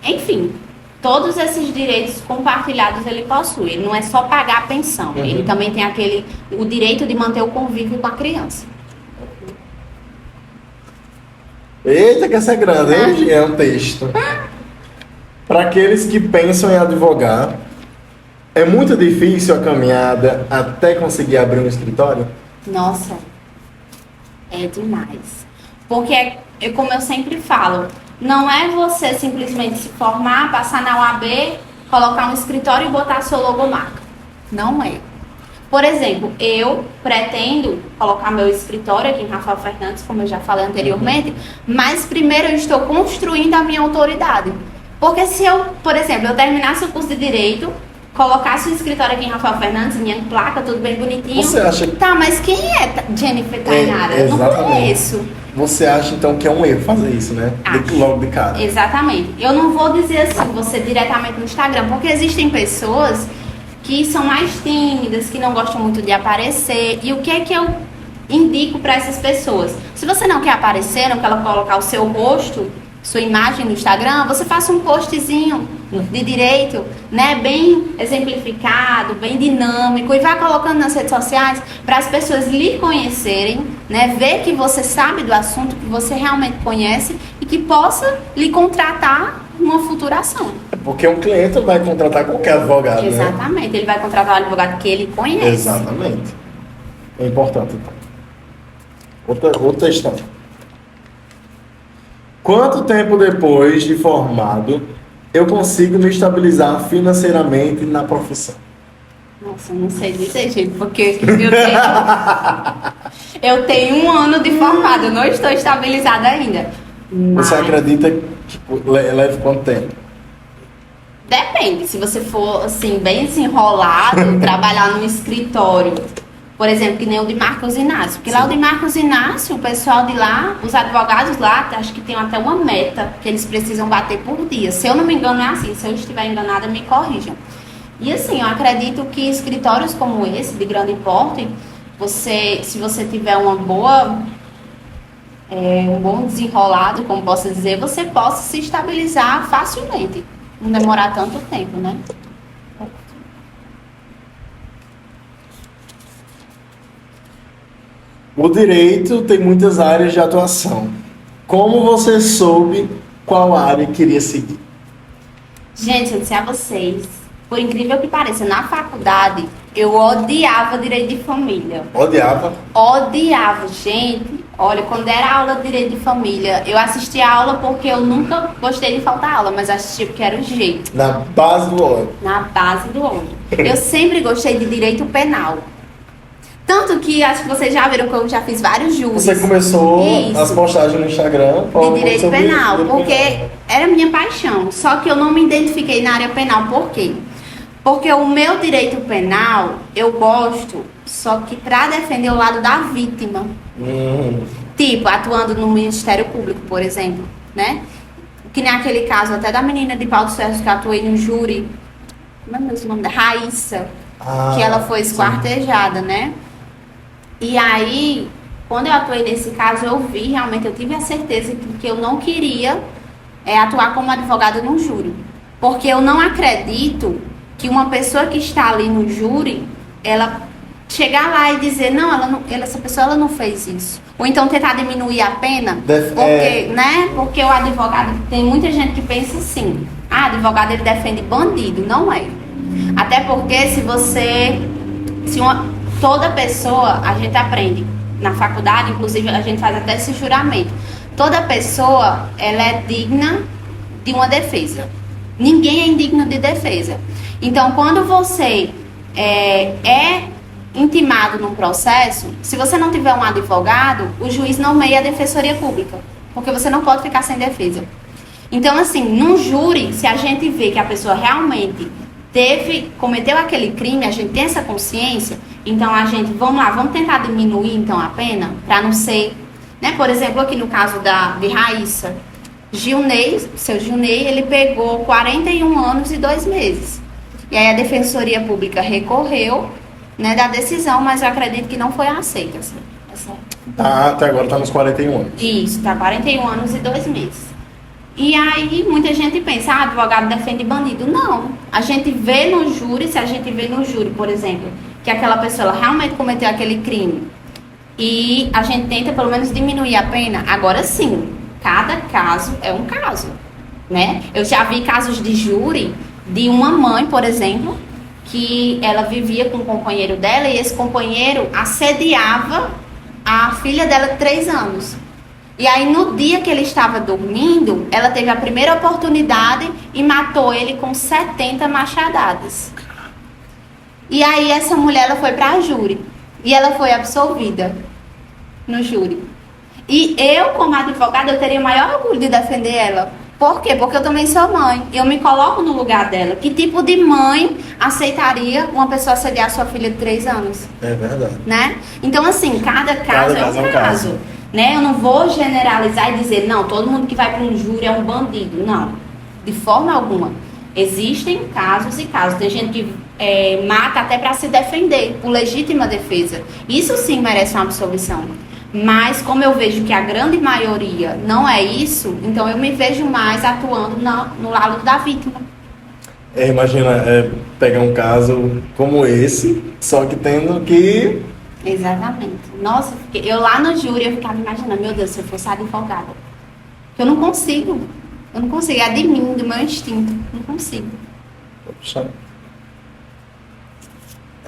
Enfim, todos esses direitos compartilhados ele possui. Ele não é só pagar a pensão. Ele também tem o direito de manter o convívio com a criança. Eita, que essa é grande, hein? É um texto. Para aqueles que pensam em advogar, é muito difícil a caminhada até conseguir abrir um escritório? Nossa, é demais. Porque, como eu sempre falo, não é você simplesmente se formar, passar na UAB, colocar um escritório e botar a sua logomarca. Não é. Por exemplo, eu pretendo colocar meu escritório aqui em Rafael Fernandes, como eu já falei anteriormente, mas primeiro eu estou construindo a minha autoridade. Porque se eu, por exemplo, eu terminasse o curso de Direito, colocasse o escritório aqui em Rafael Fernandes, minha placa, tudo bem bonitinho. Você acha que... Tá, mas quem é Jennifer Tainara? Eu não conheço. Você acha, então, que é um erro fazer isso, né? Logo de cara. Exatamente. Eu não vou dizer assim, você diretamente no Instagram, porque existem pessoas que são mais tímidas, que não gostam muito de aparecer. E o que é que eu indico para essas pessoas? Se você não quer aparecer, não quer colocar o seu rosto, sua imagem no Instagram, você faça um postzinho de direito, né, bem exemplificado, bem dinâmico, e vá colocando nas redes sociais para as pessoas lhe conhecerem, né, ver que você sabe do assunto, que você realmente conhece e que possa lhe contratar numa futura ação. Porque um cliente vai contratar qualquer advogado, Exatamente, né? ele vai contratar um advogado que ele conhece. Exatamente. É importante, então. Outra história. Quanto tempo depois de formado eu consigo me estabilizar financeiramente na profissão? Nossa, eu não sei dizer, gente, porque eu tenho 1 ano de formado, eu não estou estabilizada ainda. Você acredita que leva quanto tempo? Depende, se você for assim, bem desenrolado, trabalhar num escritório, por exemplo, que nem o de Marcos Inácio. Porque lá o de Marcos Inácio, o pessoal de lá, os advogados lá, acho que tem até uma meta que eles precisam bater por dia. Se eu não me engano é assim, se eu estiver enganada, me corrijam. E assim, eu acredito que escritórios como esse, de grande porte, se você tiver uma boa, um bom desenrolado, como posso dizer, você possa se estabilizar facilmente. Não demorar tanto tempo, né? O direito tem muitas áreas de atuação. Como você soube qual área queria seguir? Gente, eu disse a vocês, por incrível que pareça, na faculdade eu odiava direito de família. Odiava? Odiava, gente. Olha, quando era aula de direito de família, eu assistia a aula porque eu nunca gostei de faltar aula, mas assistia porque era o jeito. Na base do ódio. Na base do ódio. Eu sempre gostei de direito penal. Tanto que acho que vocês já viram que eu já fiz vários júris. Você começou as postagens no Instagram de direito penal, porque era minha paixão. Só que eu não me identifiquei na área penal. Por quê? Porque o meu direito penal, eu gosto, só que para defender o lado da vítima. Tipo, atuando no Ministério Público, por exemplo, né? Que nem aquele caso até da menina de Paulo Sérgio que eu atuei no júri. Como é mesmo o nome da Raíssa? Que ela foi esquartejada, né? E aí, quando eu atuei nesse caso, eu vi realmente, eu tive a certeza que eu não queria atuar como advogada no júri. Porque eu não acredito que uma pessoa que está ali no júri, ela chegar lá e dizer, não, essa pessoa ela não fez isso. Ou então tentar diminuir a pena, porque o advogado, tem muita gente que pensa assim, advogado ele defende bandido, não é. Até porque toda pessoa, a gente aprende na faculdade, inclusive a gente faz até esse juramento, toda pessoa, ela é digna de uma defesa. Ninguém é indigno de defesa. Então, quando você é intimado num processo, se você não tiver um advogado, o juiz nomeia a defensoria pública, porque você não pode ficar sem defesa. Então, assim, num júri, se a gente vê que a pessoa realmente cometeu aquele crime, a gente tem essa consciência, então a gente, vamos tentar diminuir então a pena, para não ser, né, por exemplo, aqui no caso de Raíssa, seu Gilney, ele pegou 41 anos e 2 meses. E aí a Defensoria Pública recorreu, né, da decisão, mas eu acredito que não foi aceita. Assim. Até agora está nos 41 anos. Isso, está 41 anos e 2 meses. E aí muita gente pensa, advogado defende bandido. Não, a gente vê no júri, se a gente vê no júri, por exemplo, que aquela pessoa realmente cometeu aquele crime e a gente tenta pelo menos diminuir a pena, agora sim, cada caso é um caso, né? Eu já vi casos de júri de uma mãe, por exemplo, que ela vivia com o companheiro dela e esse companheiro assediava a filha dela de 3 anos. E aí, no dia que ele estava dormindo, ela teve a primeira oportunidade e matou ele com 70 machadadas. E aí, essa mulher ela foi para a júri. E ela foi absolvida no júri. E eu, como advogada, eu teria o maior orgulho de defender ela. Por quê? Porque eu também sou mãe. Eu me coloco no lugar dela. Que tipo de mãe aceitaria uma pessoa assediar sua filha de 3 anos? É verdade. Né? Então, assim, cada caso é um caso. Né? Eu não vou generalizar e dizer, não, todo mundo que vai para um júri é um bandido. Não, de forma alguma. Existem casos e casos. Tem gente que mata até para se defender, por legítima defesa. Isso sim merece uma absolvição. Mas como eu vejo que a grande maioria não é isso, então eu me vejo mais atuando no lado da vítima. Imagina pegar um caso como esse, só que tendo que... Exatamente. Nossa, eu lá no júri eu ficava imaginando, meu Deus, se eu fosse advogada. Eu não consigo. É de mim, do meu instinto. Não consigo. Poxa.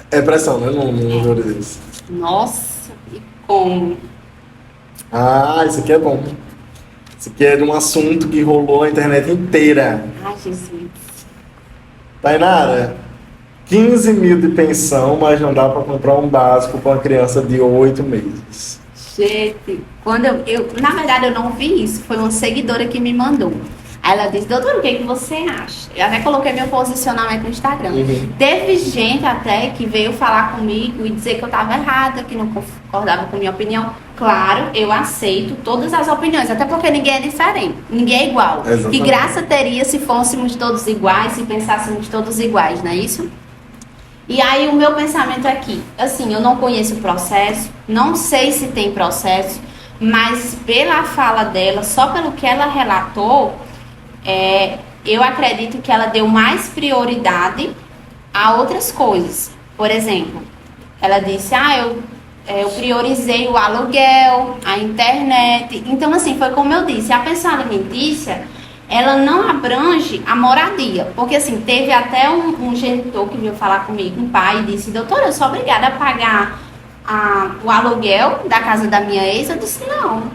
É pressão, né? No júri desse. Nossa, e como? Isso aqui é bom. Isso aqui é de um assunto que rolou na internet inteira. Ai, Jesus. Tainara, 15 mil de pensão, mas não dá para comprar um básico para uma criança de 8 meses. Gente, quando na verdade eu não vi isso, foi uma seguidora que me mandou. Aí ela disse, doutora, o que você acha? Eu até coloquei meu posicionamento no Instagram. Teve gente até que veio falar comigo e dizer que eu estava errada, que não concordava com a minha opinião. Claro, eu aceito todas as opiniões, até porque ninguém é diferente, ninguém é igual. Exatamente. Que graça teria se fôssemos todos iguais, se pensássemos todos iguais, não é isso? E aí o meu pensamento é aqui, assim, eu não conheço o processo, não sei se tem processo, mas pela fala dela, só pelo que ela relatou, eu acredito que ela deu mais prioridade a outras coisas. Por exemplo, ela disse, eu priorizei o aluguel, a internet. Então, assim, foi como eu disse, a pensão alimentícia, ela não abrange a moradia. Porque, assim, teve até um genitor que veio falar comigo, um pai, e disse, doutora, eu sou obrigada a pagar o aluguel da casa da minha ex. Eu disse, não,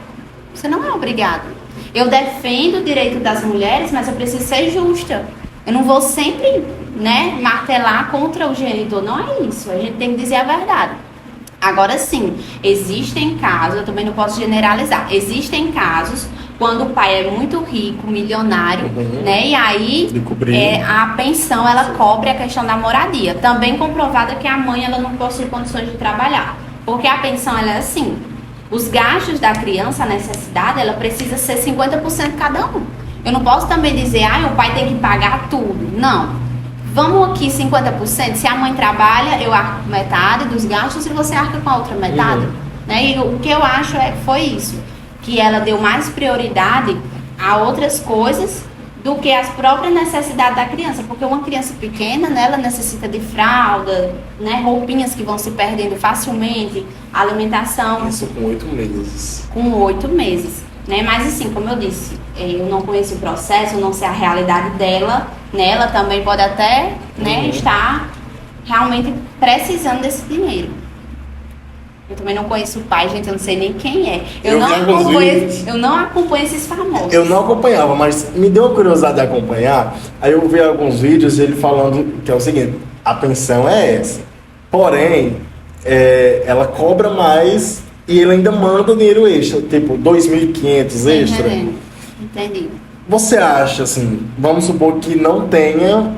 você não é obrigado. Eu defendo o direito das mulheres, mas eu preciso ser justa. Eu não vou sempre, né, martelar contra o genitor. Não é isso. A gente tem que dizer a verdade. Agora sim, existem casos, eu também não posso generalizar. Existem casos quando o pai é muito rico, milionário, né? E aí a pensão ela cobre a questão da moradia. Também comprovada que a mãe ela não possui condições de trabalhar. Porque a pensão ela é assim. Os gastos da criança, a necessidade, ela precisa ser 50% cada um. Eu não posso também dizer, o pai tem que pagar tudo. Não. Vamos aqui 50%. Se a mãe trabalha, eu arco metade dos gastos e você arca com a outra metade. Né? E o que eu acho foi isso. Que ela deu mais prioridade a outras coisas do que as próprias necessidades da criança, porque uma criança pequena, né, ela necessita de fralda, né, roupinhas que vão se perdendo facilmente, alimentação. Isso com 8 meses. Com 8 meses, né, mas assim, como eu disse, eu não conheço o processo, eu não sei a realidade dela, né, ela também pode até, né, estar realmente precisando desse dinheiro. Eu também não conheço o pai, gente, eu não sei nem quem é. Eu não acompanho esses famosos. Eu não acompanhava, mas me deu a curiosidade de acompanhar. Aí eu vi alguns vídeos ele falando que é o seguinte, a pensão é essa. Porém, ela cobra mais e ele ainda manda dinheiro extra, tipo 2.500 extra. Entendi. Você acha, assim, vamos supor que não tenha,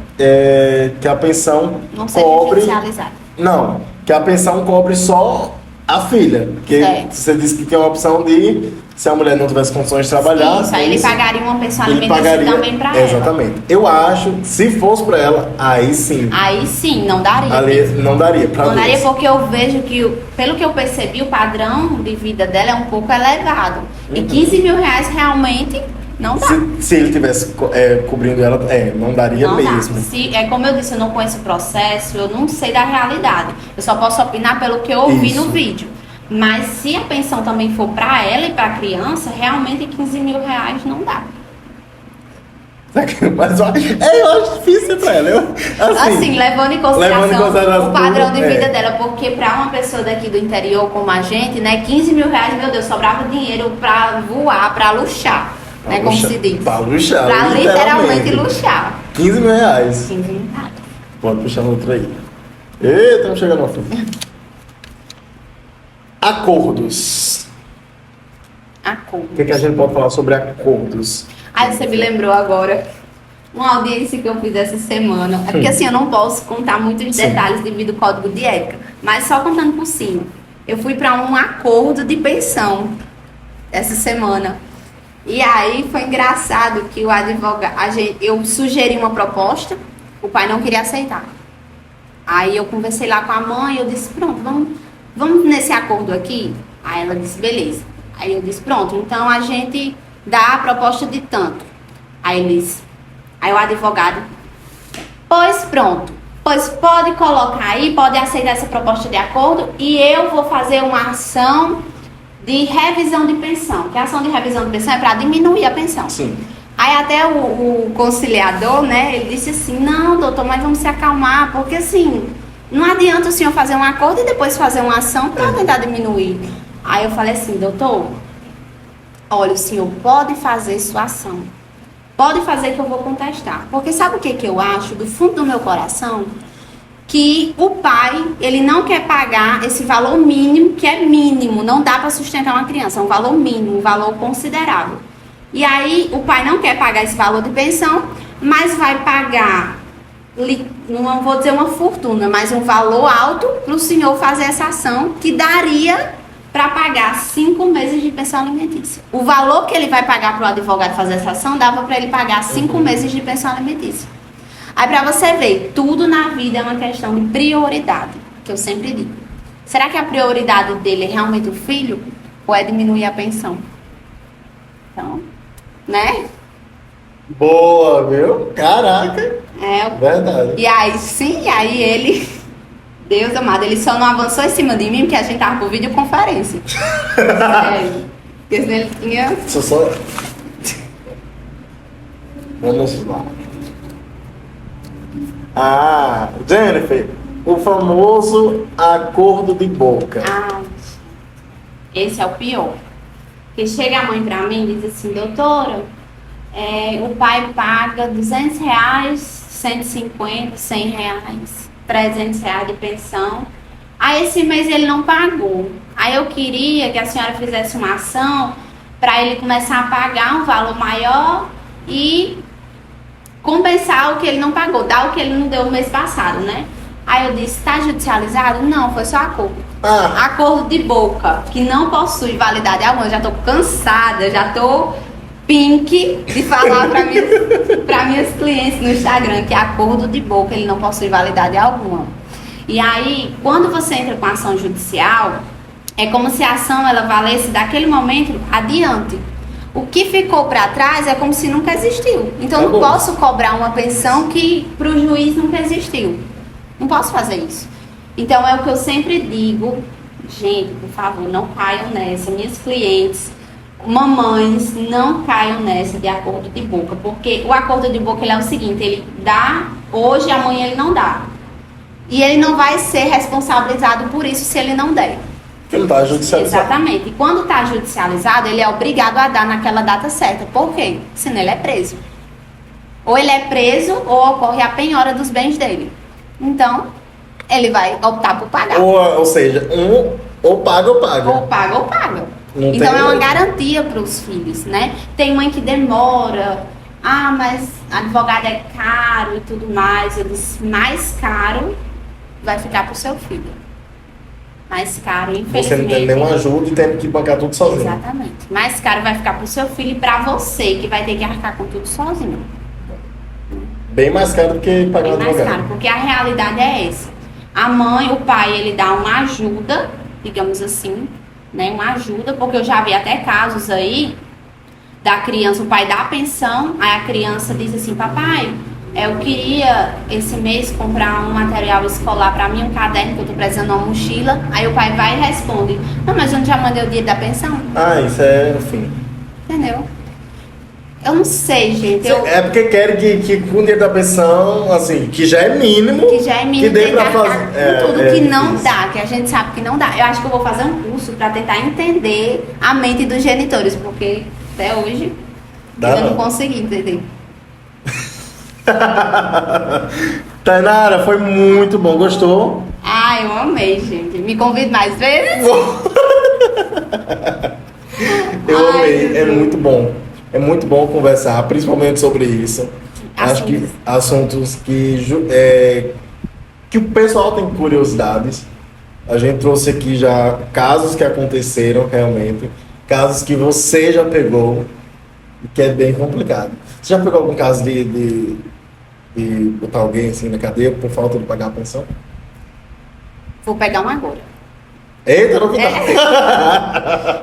que a pensão não seja cobre... Não, que a pensão cobre só a filha, porque você disse que tem uma opção de, se a mulher não tivesse condições de trabalhar... Isso, aí ele pagaria uma pensão alimentícia também pra ela. Exatamente. Eu acho, se fosse pra ela, aí sim. Aí sim, não daria. Ali, não daria, pra Não daria porque eu vejo que, pelo que eu percebi, o padrão de vida dela é um pouco elevado. E 15 mil reais realmente não dá. Se ele tivesse cobrindo ela, não daria não mesmo. Dá. Como eu disse, eu não conheço o processo, eu não sei da realidade. Eu só posso opinar pelo que eu ouvi no vídeo. Mas se a pensão também for para ela e para a criança, realmente 15 mil reais não dá. Mas eu acho difícil para ela. Assim, levando em consideração o padrão de vida dela, porque para uma pessoa daqui do interior como a gente, né, 15 mil reais, meu Deus, sobrava dinheiro para voar, para luxar. Né, como se diz. Pra luxar. Pra literalmente luxar. 15 mil reais. 15 mil reais. Pode puxar no outro aí. Eita, estamos chegando ao fim. Acordos. Acordos. O que a gente pode falar sobre acordos? Aí você me lembrou agora uma audiência que eu fiz essa semana. É porque assim, eu não posso contar muitos detalhes devido ao código de ética, mas só contando por cima. Eu fui para um acordo de pensão essa semana. E aí foi engraçado que o advogado, eu sugeri uma proposta, o pai não queria aceitar. Aí eu conversei lá com a mãe, eu disse, pronto, vamos nesse acordo aqui? Aí ela disse, beleza. Aí eu disse, pronto, então a gente dá a proposta de tanto. Aí ele disse, aí o advogado, pois pronto, pois pode colocar aí, pode aceitar essa proposta de acordo e eu vou fazer uma ação de revisão de pensão, que a ação de revisão de pensão é para diminuir a pensão. Sim. Aí até o conciliador, né, ele disse assim, não, doutor, mas vamos se acalmar, porque assim, não adianta o senhor fazer um acordo e depois fazer uma ação para tentar diminuir. Aí eu falei assim, doutor, olha, o senhor pode fazer sua ação, pode fazer que eu vou contestar, porque sabe o que eu acho, do fundo do meu coração? Que o pai, ele não quer pagar esse valor mínimo, que é mínimo, não dá para sustentar uma criança, é um valor mínimo, um valor considerável. E aí o pai não quer pagar esse valor de pensão, mas vai pagar, não vou dizer uma fortuna, mas um valor alto para o senhor fazer essa ação, que daria para pagar 5 meses de pensão alimentícia. O valor que ele vai pagar para o advogado fazer essa ação, dava para ele pagar 5 meses de pensão alimentícia. Aí pra você ver, tudo na vida é uma questão de prioridade, que eu sempre digo. Será que a prioridade dele é realmente o filho? Ou é diminuir a pensão? Então, né? Boa, viu? Caraca. Verdade. E aí sim, aí ele, Deus amado, ele só não avançou em cima de mim porque a gente tava por videoconferência. Porque senão ele tinha... Só... Vamos lá. Jennifer, o famoso acordo de boca. Esse é o pior. Que chega a mãe pra mim e diz assim, doutora, o pai paga 200 reais, 150, 100 reais, 300 reais de pensão. Aí esse mês ele não pagou. Aí eu queria que a senhora fizesse uma ação para ele começar a pagar um valor maior e compensar o que ele não pagou, dar o que ele não deu no mês passado, né? Aí eu disse, tá judicializado? Não, foi só acordo. Acordo de boca, que não possui validade alguma. Eu já tô cansada, já tô pink de falar para minhas clientes no Instagram que acordo de boca, ele não possui validade alguma. E aí, quando você entra com ação judicial, é como se a ação ela valesse daquele momento adiante. O que ficou para trás é como se nunca existiu. Então, eu não posso cobrar uma pensão que para o juiz nunca existiu. Não posso fazer isso. Então, é o que eu sempre digo. Gente, por favor, não caiam nessa. Minhas clientes, mamães, não caiam nessa de acordo de boca. Porque o acordo de boca ele é o seguinte, ele dá hoje, amanhã ele não dá. E ele não vai ser responsabilizado por isso se ele não der. Ele está judicializado. Exatamente. E quando está judicializado, ele é obrigado a dar naquela data certa. Por quê? Senão ele é preso. Ou ele é preso ou ocorre a penhora dos bens dele. Então, ele vai optar por pagar. Ou seja, ou paga ou paga. Ou paga ou paga. Não então tem é uma jeito. garantia para os filhos, né? Tem mãe que demora. Ah, mas advogado é caro e tudo mais. Eu disse, mais caro vai ficar para o seu filho. Mais caro, infelizmente. Você não tem nenhuma ajuda e tem que bancar tudo sozinho. Exatamente. Mais caro vai ficar pro seu filho e pra você, que vai ter que arcar com tudo sozinho. Bem mais caro do que pagar Bem um mais advogado. caro, porque a realidade é essa. A mãe, o pai, ele dá uma ajuda, digamos assim, né? Uma ajuda, porque eu já vi até casos aí da criança, o pai dá a pensão, aí a criança diz assim, papai, eu queria esse mês comprar um material escolar pra mim, um caderno, que eu tô precisando de uma mochila. Aí o pai vai e responde, não, mas eu não já mandei o dinheiro da pensão? Ah, isso é, enfim. Entendeu? Eu não sei, gente. É porque querem que com o dinheiro da pensão, assim, que já é mínimo. Que já é mínimo, que dê tem pra que fazer. arcar com tudo que não difícil. dá, que a gente sabe que não dá. Eu acho que eu vou fazer um curso pra tentar entender a mente dos genitores, porque até hoje Dá eu não não. consegui entender. Tainara, foi muito bom. Gostou? Ai, eu amei, gente. Me convide mais vezes? Eu Ai, amei. É Jesus. muito bom. É muito bom conversar, principalmente sobre isso. Acho que assuntos que o pessoal tem curiosidades. A gente trouxe aqui já casos que aconteceram realmente, casos que você já pegou e que é bem complicado. Você já pegou algum caso de botar alguém assim na cadeia por falta de pagar a pensão? Vou pegar um agora. Eita, não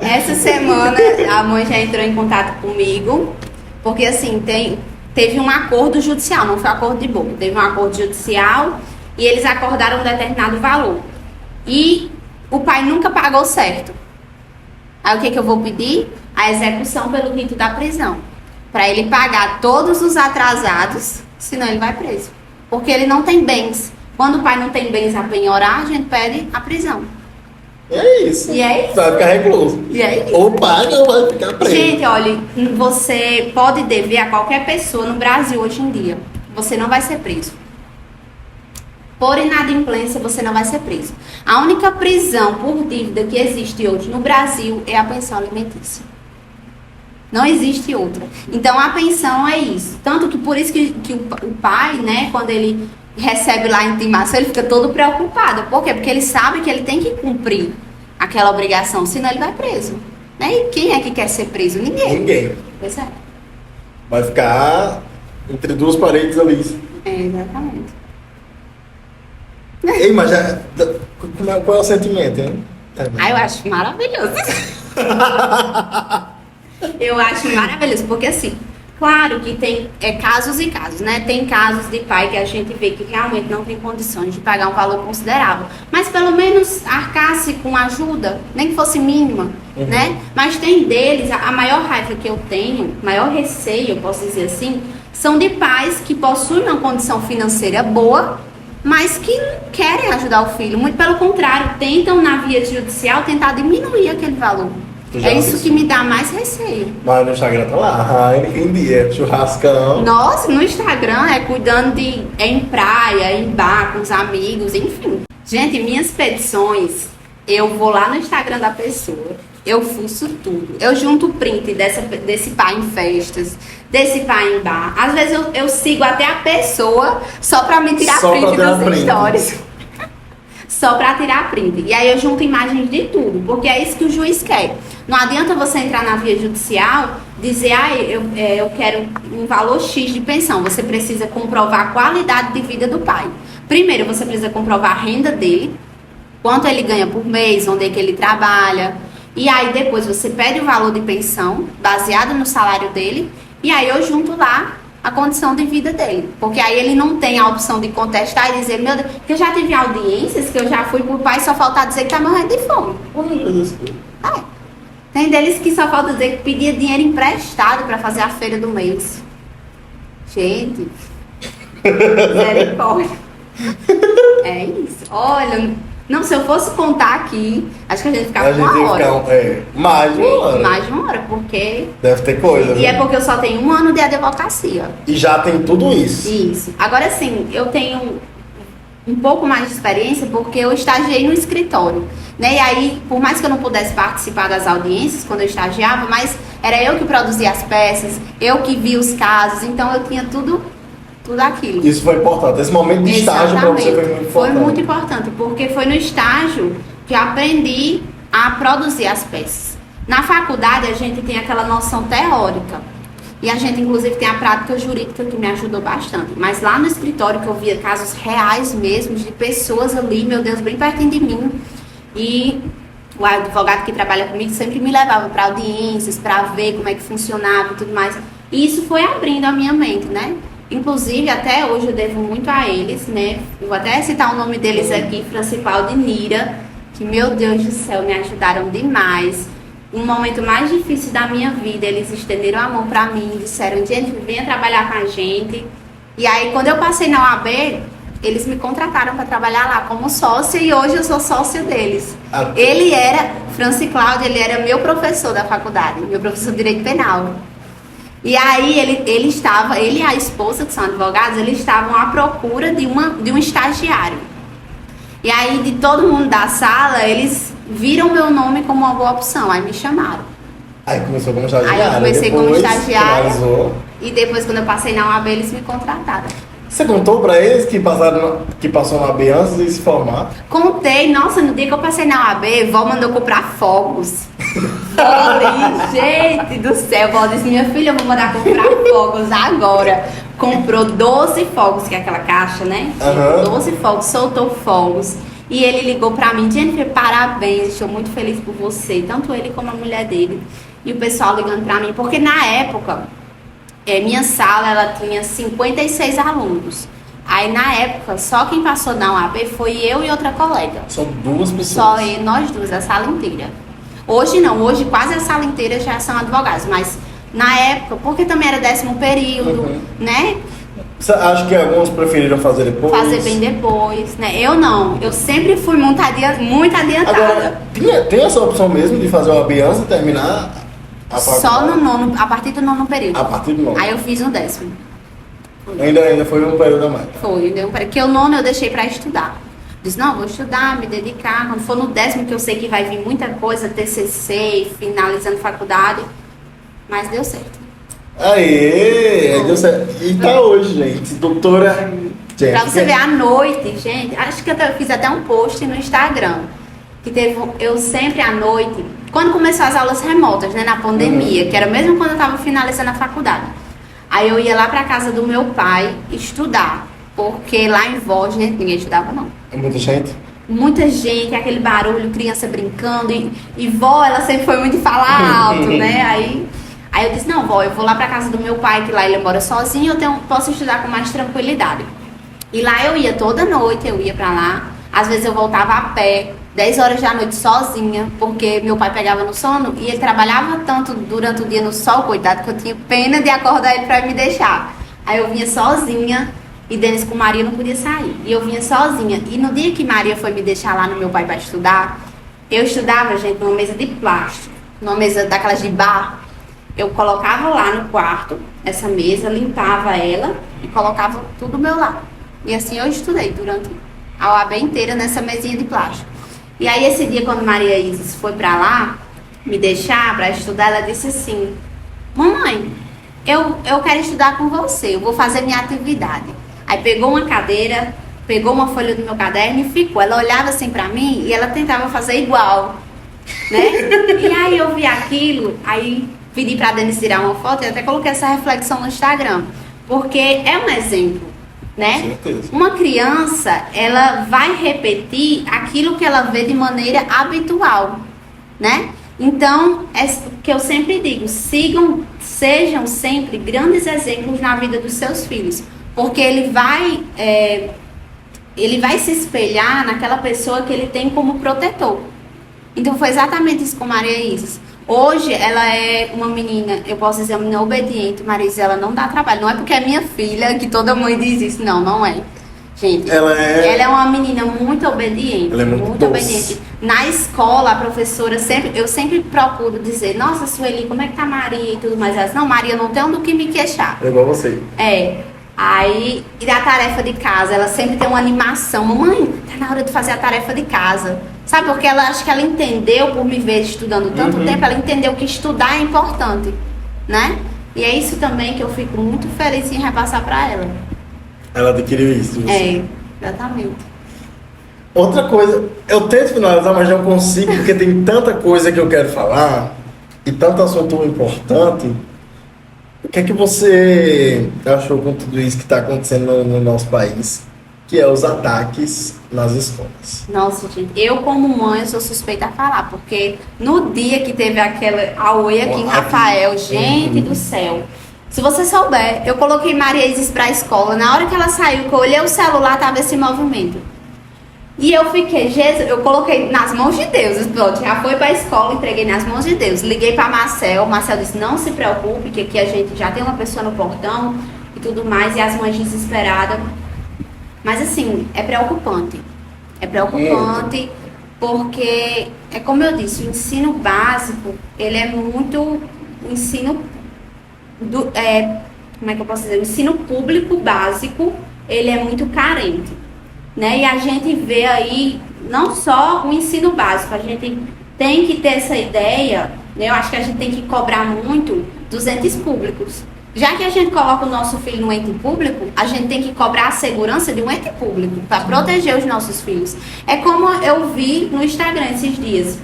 Essa semana a mãe já entrou em contato comigo, porque assim, teve um acordo judicial, não foi acordo de boca, teve um acordo judicial e eles acordaram um determinado valor. E o pai nunca pagou certo. Aí o que eu vou pedir? A execução pelo rito da prisão. Para ele pagar todos os atrasados, senão ele vai preso. Porque ele não tem bens. Quando o pai não tem bens a penhorar, a gente pede a prisão. E é isso. E é isso. Vai ficar recluso. E é isso. Ou paga ou vai ficar preso. Gente, olha, você pode dever a qualquer pessoa no Brasil hoje em dia. Você não vai ser preso. Por inadimplência, você não vai ser preso. A única prisão por dívida que existe hoje no Brasil é a pensão alimentícia. Não existe outra. Então, a pensão é isso. Tanto que por isso que o pai, né, quando ele recebe lá a intimação, ele fica todo preocupado. Por quê? Porque ele sabe que ele tem que cumprir aquela obrigação, senão ele vai preso. Né? E quem é que quer ser preso? Ninguém. Ninguém. Pois é. Vai ficar entre duas paredes ali. É, exatamente. Ei, mas já. Qual é o sentimento, hein? Ah, eu acho maravilhoso. Eu acho maravilhoso, porque assim, claro que tem casos e casos, né? Tem casos de pai que a gente vê que realmente não tem condições de pagar um valor considerável. Mas pelo menos arcasse com ajuda, nem que fosse mínima, né? Mas tem deles, a maior raiva que eu tenho, maior receio, eu posso dizer assim, são de pais que possuem uma condição financeira boa, mas que não querem ajudar o filho. Muito pelo contrário, tentam na via judicial tentar diminuir aquele valor. Tu já É isso disse. que me dá mais receio. Mas no Instagram tá lá, em dia, churrascão. Nossa, no Instagram é cuidando de em praia, em bar, com os amigos, enfim. Gente, minhas petições, eu vou lá no Instagram da pessoa, eu fuço tudo. Eu junto o print desse pai em festas, desse pai em bar. Às vezes eu sigo até a pessoa só pra me tirar Só pra print tirar dos print. stories. Só pra tirar print. E aí eu junto imagens de tudo, porque é isso que o juiz quer. Não adianta você entrar na via judicial, dizer, eu quero um valor X de pensão. Você precisa comprovar a qualidade de vida do pai. Primeiro, você precisa comprovar a renda dele, quanto ele ganha por mês, onde é que ele trabalha. E aí depois você pede o valor de pensão, baseado no salário dele, e aí eu junto lá a condição de vida dele. Porque aí ele não tem a opção de contestar e dizer, meu Deus, porque eu já tive audiências que eu já fui pro pai, só faltar dizer que tá morrendo de fome. É. Tem deles que só falta dizer que pedia dinheiro emprestado para fazer a feira do mês. Gente, misericórdia. É isso. Olha, não, se eu fosse contar aqui, acho que a gente ficava uma hora. Mais de uma hora. Mais de uma hora, porque... Deve ter coisa, E né? é porque eu só tenho 1 ano de advocacia. E já tem tudo isso. Isso. Agora sim, eu tenho um pouco mais de experiência porque eu estagiei no escritório, né? E aí, por mais que eu não pudesse participar das audiências quando eu estagiava, mas era eu que produzia as peças, eu que via os casos, então eu tinha tudo aquilo. Isso foi importante. Esse momento de estágio para você foi muito importante. Foi muito importante, porque foi no estágio que eu aprendi a produzir as peças. Na faculdade a gente tem aquela noção teórica. E a gente, inclusive, tem a prática jurídica que me ajudou bastante. Mas lá no escritório, que eu via casos reais mesmo, de pessoas ali, meu Deus, bem pertinho de mim. E o advogado que trabalha comigo sempre me levava para audiências, para ver como é que funcionava e tudo mais. E isso foi abrindo a minha mente, né? Inclusive, até hoje eu devo muito a eles, né? Eu vou até citar o nome deles aqui, Francipaldi e Nira, que, meu Deus do céu, me ajudaram demais. No momento mais difícil da minha vida, eles estenderam a mão pra mim, disseram, gente, venha trabalhar com a gente. E aí, quando eu passei na UAB, eles me contrataram para trabalhar lá como sócia e hoje eu sou sócia deles. Ele era, Franci Cláudio, ele era meu professor da faculdade, meu professor de Direito Penal. E aí, ele e a esposa, que são advogados, eles estavam à procura de um estagiário. E aí, de todo mundo da sala, eles viram meu nome como uma boa opção, aí me chamaram. Aí começou como estagiária. Aí eu comecei como estagiária. Finalizou. E depois, quando eu passei na UAB, eles me contrataram. Você contou pra eles que passou na AB antes de se formar? Contei, nossa, no dia que eu passei na UAB, vó mandou comprar fogos. Falei, gente do céu, vó disse, minha filha, eu vou mandar comprar fogos agora. Comprou 12 fogos, que é aquela caixa, né? Uhum. 12 fogos, soltou fogos. E ele ligou pra mim, Jennifer, parabéns, estou muito feliz por você, tanto ele como a mulher dele. E o pessoal ligando pra mim, porque na época, minha sala, ela tinha 56 alunos. Aí na época, só quem passou na UAB foi eu e outra colega. São 2 pessoas. Só nós duas, a sala inteira. Hoje não, hoje quase a sala inteira já são advogados, mas na época, porque também era 10º período, né? Você acha que alguns preferiram fazer depois? Fazer bem depois, né? Eu não, eu sempre fui muito adiantada. Agora, tem essa opção mesmo de fazer uma AB antes de terminar a faculdade? Só no nono, a partir do 9º período. A partir do 9º. Aí eu fiz no 10º. Ainda foi um período a mais. Foi, deu um período. Porque o 9º eu deixei pra estudar. Disse, não, vou estudar, me dedicar. Quando for no 10º, que eu sei que vai vir muita coisa, TCC, finalizando faculdade. Mas deu certo. Aê! Deu certo. E tá hoje, gente. Doutora Jennifer. Pra você ver, à noite, gente, acho que eu fiz até um post no Instagram. Que teve, eu sempre à noite, quando começou as aulas remotas, né, na pandemia, que era mesmo quando eu tava finalizando a faculdade. Aí eu ia lá pra casa do meu pai estudar. Porque lá em Voz, né, ninguém estudava não. Muita gente? Muita gente, aquele barulho, criança brincando. E vó, ela sempre foi muito de falar alto, né? Aí eu disse, não, vó, eu vou lá pra casa do meu pai, que lá ele mora sozinho, posso estudar com mais tranquilidade. E lá eu ia toda noite, eu ia pra lá. Às vezes eu voltava a pé, 10 horas da noite sozinha, porque meu pai pegava no sono e ele trabalhava tanto durante o dia no sol, coitado, que eu tinha pena de acordar ele pra me deixar. Aí eu vinha sozinha. E Denis com Maria não podia sair. E eu vinha sozinha. E no dia que Maria foi me deixar lá no meu pai para estudar, eu estudava, gente, numa mesa de plástico. Numa mesa daquelas de bar. Eu colocava lá no quarto, essa mesa, limpava ela e colocava tudo do meu lado. E assim eu estudei durante a OAB inteira nessa mesinha de plástico. E aí esse dia, quando Maria Isis foi para lá, me deixar para estudar, ela disse assim, mamãe, eu quero estudar com você, eu vou fazer minha atividade. Aí pegou uma cadeira, pegou uma folha do meu caderno e ficou. Ela olhava assim pra mim e ela tentava fazer igual, né? E aí eu vi aquilo, aí pedi pra Denise tirar uma foto e até coloquei essa reflexão no Instagram. Porque é um exemplo, né? Certeza. Uma criança, ela vai repetir aquilo que ela vê de maneira habitual, né? Então, é o que eu sempre digo, sejam sempre grandes exemplos na vida dos seus filhos, porque ele vai se espelhar naquela pessoa que ele tem como protetor. Então foi exatamente isso com Maria Isis. Hoje ela é uma menina, eu posso dizer, uma menina obediente. Maria Isis, ela não dá trabalho. Não é porque é minha filha que toda mãe diz isso. Não, não é. Gente, ela é uma menina muito obediente. Ela é muito obediente. Na escola, a professora eu sempre procuro dizer, nossa, Sueli, como é que tá Maria e tudo mais. Ela diz, não, Maria, não tem do que me queixar. É igual você. Aí, e a tarefa de casa, ela sempre tem uma animação. Mamãe, tá na hora de fazer a tarefa de casa. Sabe, porque ela acho que ela entendeu, por me ver estudando tanto tempo, ela entendeu que estudar é importante, né? E é isso também que eu fico muito feliz em repassar pra ela. Ela adquiriu isso. Exatamente. Outra coisa, eu tento finalizar, mas não consigo, porque tem tanta coisa que eu quero falar e tanto assunto importante. O que é que você achou com tudo isso que está acontecendo no nosso país, que é os ataques nas escolas? Nossa, gente, eu como mãe, eu sou suspeita a falar, porque no dia que teve aquela auê aqui em Rafael, gente do céu, se você souber, eu coloquei Maria Isis pra escola, na hora que ela saiu, que eu olhei o celular, tava esse movimento. E eu fiquei, Jesus, eu coloquei nas mãos de Deus, pronto, já foi pra escola, entreguei nas mãos de Deus. Liguei pra Marcel disse, não se preocupe, que aqui a gente já tem uma pessoa no portão e tudo mais, e as mães desesperadas. Mas assim, é preocupante. É preocupante porque, é como eu disse, o ensino básico, ele é muito, o ensino, como é que eu posso dizer? O ensino público básico, ele é muito carente. Né? E a gente vê aí, não só o ensino básico, a gente tem que ter essa ideia, né? Eu acho que a gente tem que cobrar muito dos entes públicos. Já que a gente coloca o nosso filho no ente público, a gente tem que cobrar a segurança de um ente público para proteger os nossos filhos. É como eu vi no Instagram esses dias,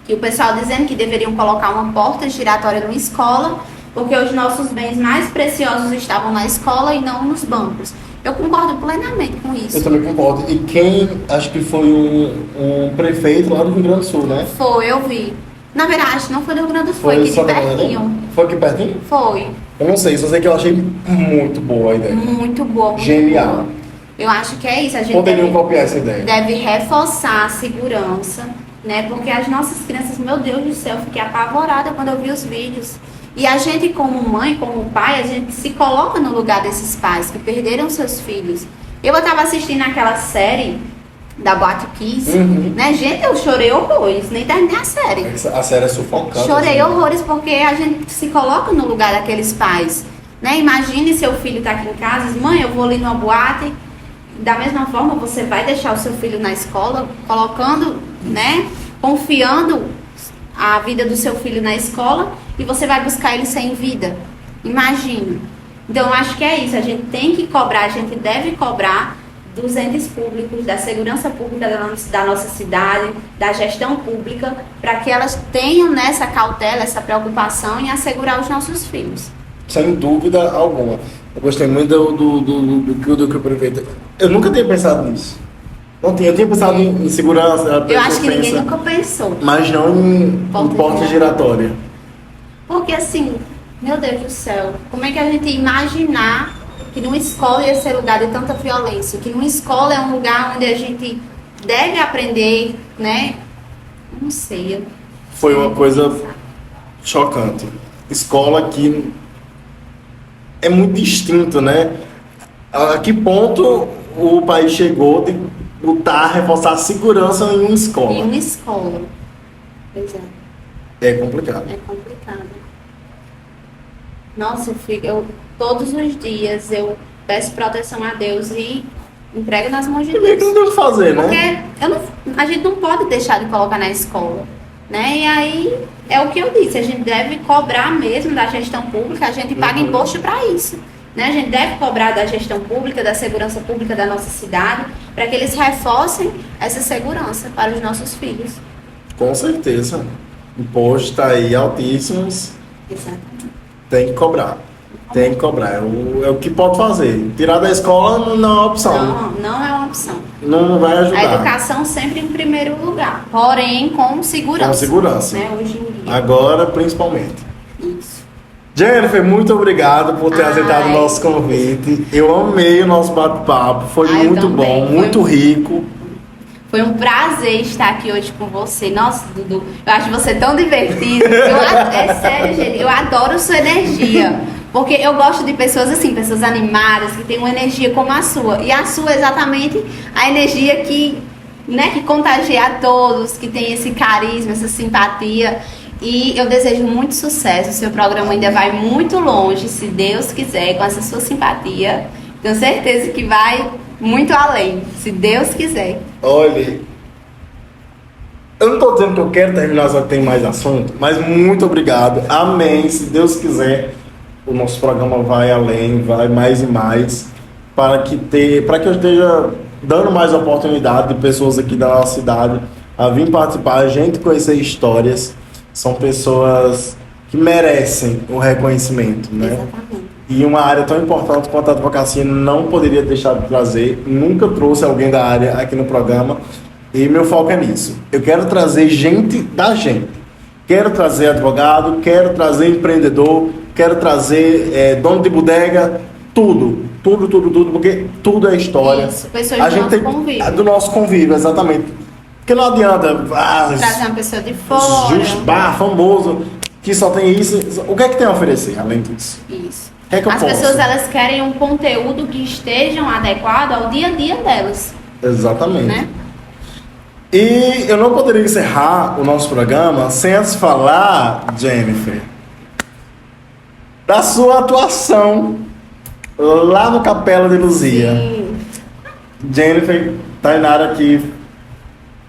que o pessoal dizendo que deveriam colocar uma porta giratória numa escola, porque os nossos bens mais preciosos estavam na escola e não nos bancos. Eu concordo plenamente com isso. Eu também concordo. E quem, acho que foi um prefeito lá do Rio Grande do Sul, né? Foi, eu vi. Na verdade, não foi do Rio Grande do Sul, foi aqui de pertinho. Foi aqui pertinho? Foi. Eu não sei, só sei que eu achei muito boa a ideia. Muito boa. Muito genial. Boa. Eu acho que é isso. A gente poderiam copiar essa ideia. Deve reforçar a segurança, né? Porque as nossas crianças, meu Deus do céu, eu fiquei apavorada quando eu vi os vídeos. E a gente, como mãe, como pai, a gente se coloca no lugar desses pais que perderam seus filhos. Eu estava assistindo aquela série da Boate Kiss, né? Gente, eu chorei horrores, nem terminei a série. A série é sufocante. Chorei horrores porque a gente se coloca no lugar daqueles pais, né? Imagine seu filho tá aqui em casa, diz, mãe, eu vou ali numa boate. Da mesma forma, você vai deixar o seu filho na escola, colocando, né? Confiando a vida do seu filho na escola e você vai buscar ele sem vida. Imagine. Então, eu acho que é isso. A gente tem que cobrar, a gente deve cobrar dos entes públicos, da segurança pública da nossa cidade, da gestão pública, para que elas tenham nessa cautela, essa preocupação em assegurar os nossos filhos. Sem dúvida alguma. Eu gostei muito do que o prefeito... Eu nunca tinha pensado nisso. Não tinha, eu tinha pensado em segurança. Eu acho que ninguém nunca pensou. Mas não em porta giratória. Porque assim, meu Deus do céu, como é que a gente ia imaginar que numa escola ia ser lugar de tanta violência? Que numa escola é um lugar onde a gente deve aprender, né? Não sei. Foi uma coisa chocante. Escola que é muito distinto, né? A que ponto o país chegou de lutar, reforçar a segurança em uma escola? Em uma escola. Pois é. É complicado. É complicado. Nossa, todos os dias eu peço proteção a Deus e entrego nas mãos de Deus. E que não tem o que fazer, né? Porque a gente não pode deixar de colocar na escola, né? E aí, é o que eu disse, a gente deve cobrar mesmo da gestão pública, a gente paga imposto para isso. Né? A gente deve cobrar da gestão pública, da segurança pública da nossa cidade, para que eles reforcem essa segurança para os nossos filhos. Com certeza. O imposto está aí altíssimos. Exatamente. Tem que cobrar. Tem que cobrar. É o que pode fazer. Tirar da escola não é uma opção. Não é uma opção. não vai ajudar. A educação sempre em primeiro lugar, porém com segurança. Com segurança. Né, hoje em dia. Agora, principalmente. Isso. Jennifer, muito obrigado por ter Ai. aceitado o nosso convite. Eu amei o nosso bate-papo, foi Ai, eu muito também. bom, Foi muito rico. Foi um prazer estar aqui hoje com você. Nossa, Dudu, eu acho você tão divertido. É sério, gente, eu adoro sua energia. Porque eu gosto de pessoas assim, pessoas animadas, que têm uma energia como a sua. E a sua é exatamente a energia que, né, que contagia a todos, que tem esse carisma, essa simpatia. E eu desejo muito sucesso. O seu programa ainda vai muito longe, se Deus quiser, com essa sua simpatia. Tenho certeza que vai muito além, se Deus quiser. Olha, eu não tô dizendo que eu quero terminar, só que tem mais assunto, mas muito obrigado. Amém. Se Deus quiser, o nosso programa vai além, vai mais e mais, para que eu esteja dando mais oportunidade de pessoas aqui da nossa cidade a vir participar, a gente conhecer histórias. São pessoas que merecem o reconhecimento, né? Exatamente. E uma área tão importante quanto a advocacia não poderia deixar de trazer. Nunca trouxe alguém da área aqui no programa. E meu foco é nisso. Eu quero trazer gente da gente. Quero trazer advogado, quero trazer empreendedor, quero trazer dono de bodega, tudo, porque tudo é história. Isso, pessoas do nosso convívio. Do nosso convívio, exatamente. Porque não adianta Trazer uma pessoa de fora. famoso, que só tem isso. O que é que tem a oferecer, além disso? Isso. O que é que eu As posso? pessoas, elas querem um conteúdo que estejam adequado ao dia a dia delas, Exatamente. né? E eu não poderia encerrar o nosso programa sem antes falar, Jennifer, da sua atuação lá no Capela de Luzia. Sim. Jennifer Tainara aqui,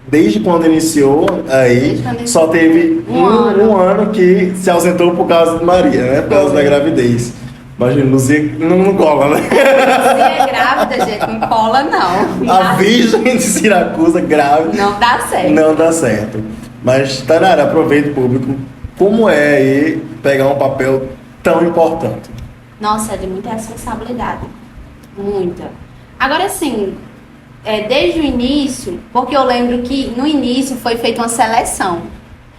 desde quando iniciou aí, Desde quando só teve um ano que se ausentou por causa de Maria, né? Por causa da gravidez. Imagina, Luzia não cola, né? Se é grávida, gente, não cola não. A Virgem de Siracusa grávida. Não dá certo. Não dá certo. Mas, Tainara, aproveita o público. Como é aí pegar um papel tão importante? Nossa, é de muita responsabilidade. Muita. Agora sim, desde o início, porque eu lembro que no início foi feita uma seleção.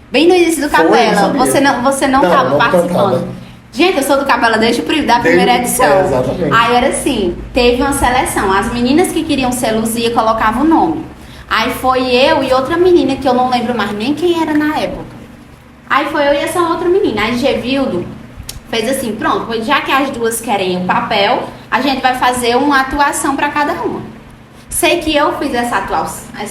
Bem no início do Foi, Capela. não sabia. Você não Não, estava não participando. tava. Gente, eu sou do Capela desde da primeira edição. Exatamente. Aí era assim, teve uma seleção. As meninas que queriam ser Luzia colocavam o nome. Aí foi eu e outra menina, que eu não lembro mais nem quem era na época. Aí foi eu e essa outra menina. Aí Gevildo fez assim, pronto, pois já que as duas querem o papel, a gente vai fazer uma atuação para cada uma. Sei que eu fiz essa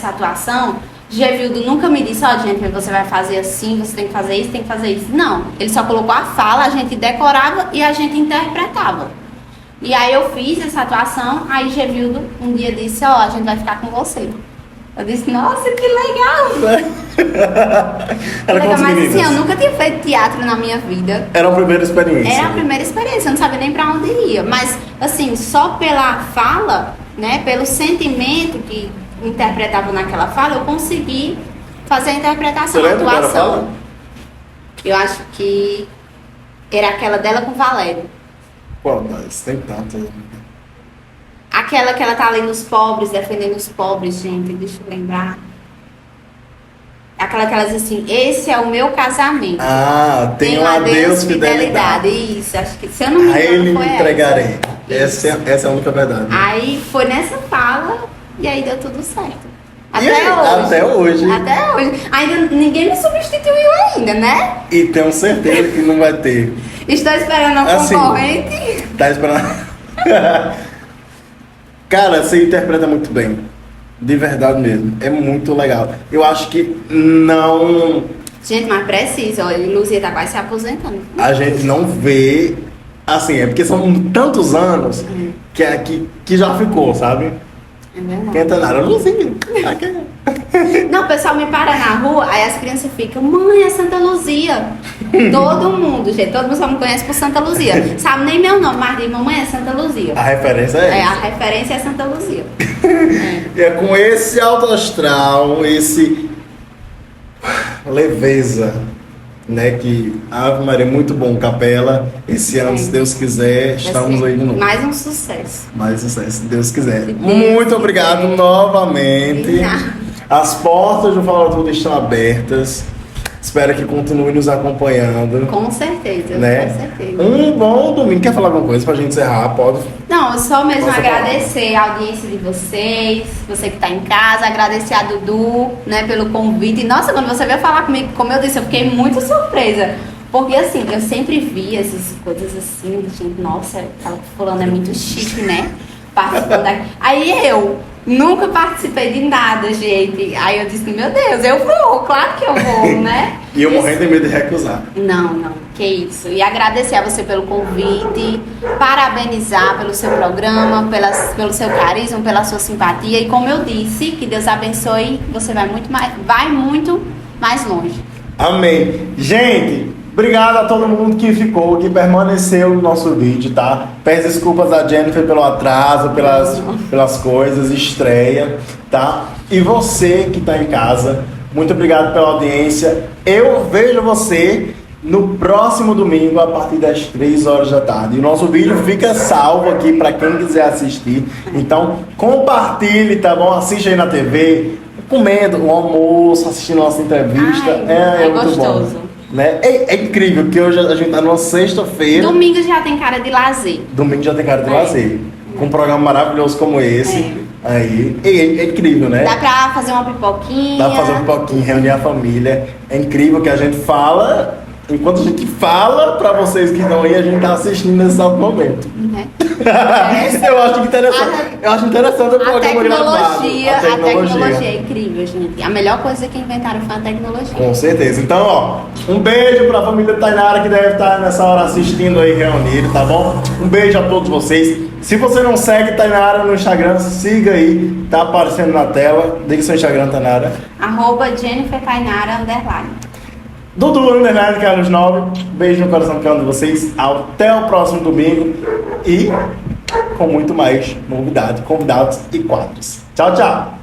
atuação. Gevildo nunca me disse, gente, você vai fazer assim, você tem que fazer isso, tem que fazer isso. Não, ele só colocou a fala, a gente decorava e a gente interpretava. E aí eu fiz essa atuação, aí Gevildo um dia disse, a gente vai ficar com você. Eu disse, nossa, que legal! Era Legal, quantas mas meninas? assim, eu nunca tinha feito teatro na minha vida. Era a primeira experiência. Era a primeira experiência, eu não sabia nem pra onde ia. Mas, assim, só pela fala, né, pelo sentimento que interpretava naquela fala, eu consegui fazer a interpretação, Você a lembra qual era a atuação. fala? Eu acho que era aquela dela com o Valério. Qual das? Tem tanto. Aquela que ela tá ali nos pobres, defendendo os pobres, gente, deixa eu lembrar. Aquela que ela diz assim, esse é o meu casamento. Ah, tem um adeus fidelidade. Isso, acho que, se eu não me A engano, ele foi me essa. entregarei. Essa é a única verdade. Aí foi nessa fala e aí deu tudo certo. E aí, até hoje. Até hoje. Ainda ninguém me substituiu ainda, né? E tenho certeza que não vai ter. Estou esperando a Assim, concorrente. Tá esperando. Cara, você interpreta muito bem. De verdade mesmo. É muito legal. Eu acho que não. Gente, mas precisa, olha, Luzia tá quase se aposentando. A gente não vê. Assim, é porque são tantos anos que já ficou, sabe? É verdade. Quem tá nada, Luzinha. Não, o pessoal me para na rua, aí as crianças ficam, mãe, é Santa Luzia. Todo mundo, gente, todo mundo só me conhece por Santa Luzia. Sabe nem meu nome, mas diz, mamãe, é Santa Luzia. A referência é A essa. referência é Santa Luzia. E é com esse alto astral, esse leveza, né? Que Ave Maria, muito bom, Capela. Esse ano, se Deus quiser, estamos aí de novo. Mais um sucesso. Mais sucesso, se Deus quiser. Se Deus Muito obrigado quiser. novamente. De nada. As portas do Fala Tudo estão abertas. Espero que continue nos acompanhando. Com certeza, Né? com certeza. Um bom domingo. Quer falar alguma coisa pra gente encerrar? Pode. Não, eu só mesmo Posso agradecer a audiência de vocês, você que está em casa, agradecer a Dudu, né, pelo convite. E, nossa, quando você veio falar comigo, como eu disse, eu fiquei muito surpresa. Porque assim, eu sempre via essas coisas assim, gente, nossa, aquela fulana é muito chique, né? Participando daqui. Aí eu nunca participei de nada, gente. Aí eu disse, meu Deus, eu vou, claro que eu vou, né? E eu morrendo de medo de recusar. Não, que isso. E agradecer a você pelo convite, parabenizar pelo seu programa, pelo seu carisma, pela sua simpatia. E como eu disse, que Deus abençoe, você vai muito mais longe. Amém. Gente, obrigado a todo mundo que ficou, que permaneceu no nosso vídeo, tá? Peço desculpas a Jennifer pelo atraso, pelas coisas, estreia, tá? E você que tá em casa, muito obrigado pela audiência. Eu vejo você no próximo domingo, a partir das 3 horas da tarde. E o nosso vídeo fica salvo aqui para quem quiser assistir. Então, compartilhe, tá bom? Assiste aí na TV, comendo o almoço, assistindo nossa entrevista. Ai, é muito gostoso. bom. Né? É incrível que hoje a gente tá numa sexta-feira. Domingo já tem cara de lazer. Domingo já tem cara de É. lazer. Com um programa maravilhoso como esse. Aí, é incrível, né? Dá pra fazer uma pipoquinha. Dá pra fazer um pouquinho, reunir a família. É incrível que a gente fala. Enquanto a gente fala pra vocês que estão aí, a gente tá assistindo nesse exato momento. Né? Eu acho interessante. Eu acho interessante o A programa gravado. tecnologia é incrível, gente. A melhor coisa que inventaram foi a tecnologia. Com certeza. Então, ó, um beijo pra família Tainara que deve estar nessa hora assistindo aí reunido, tá bom? Um beijo a todos vocês. Se você não segue Tainara no Instagram, siga aí, tá aparecendo na tela. Diga seu Instagram, Tainara. @JenniferTainara_. Dudu Underline Carlos 9. Beijo no coração de cada um de vocês. Até o próximo domingo. E com muito mais novidade, convidados e quadros. Tchau, tchau.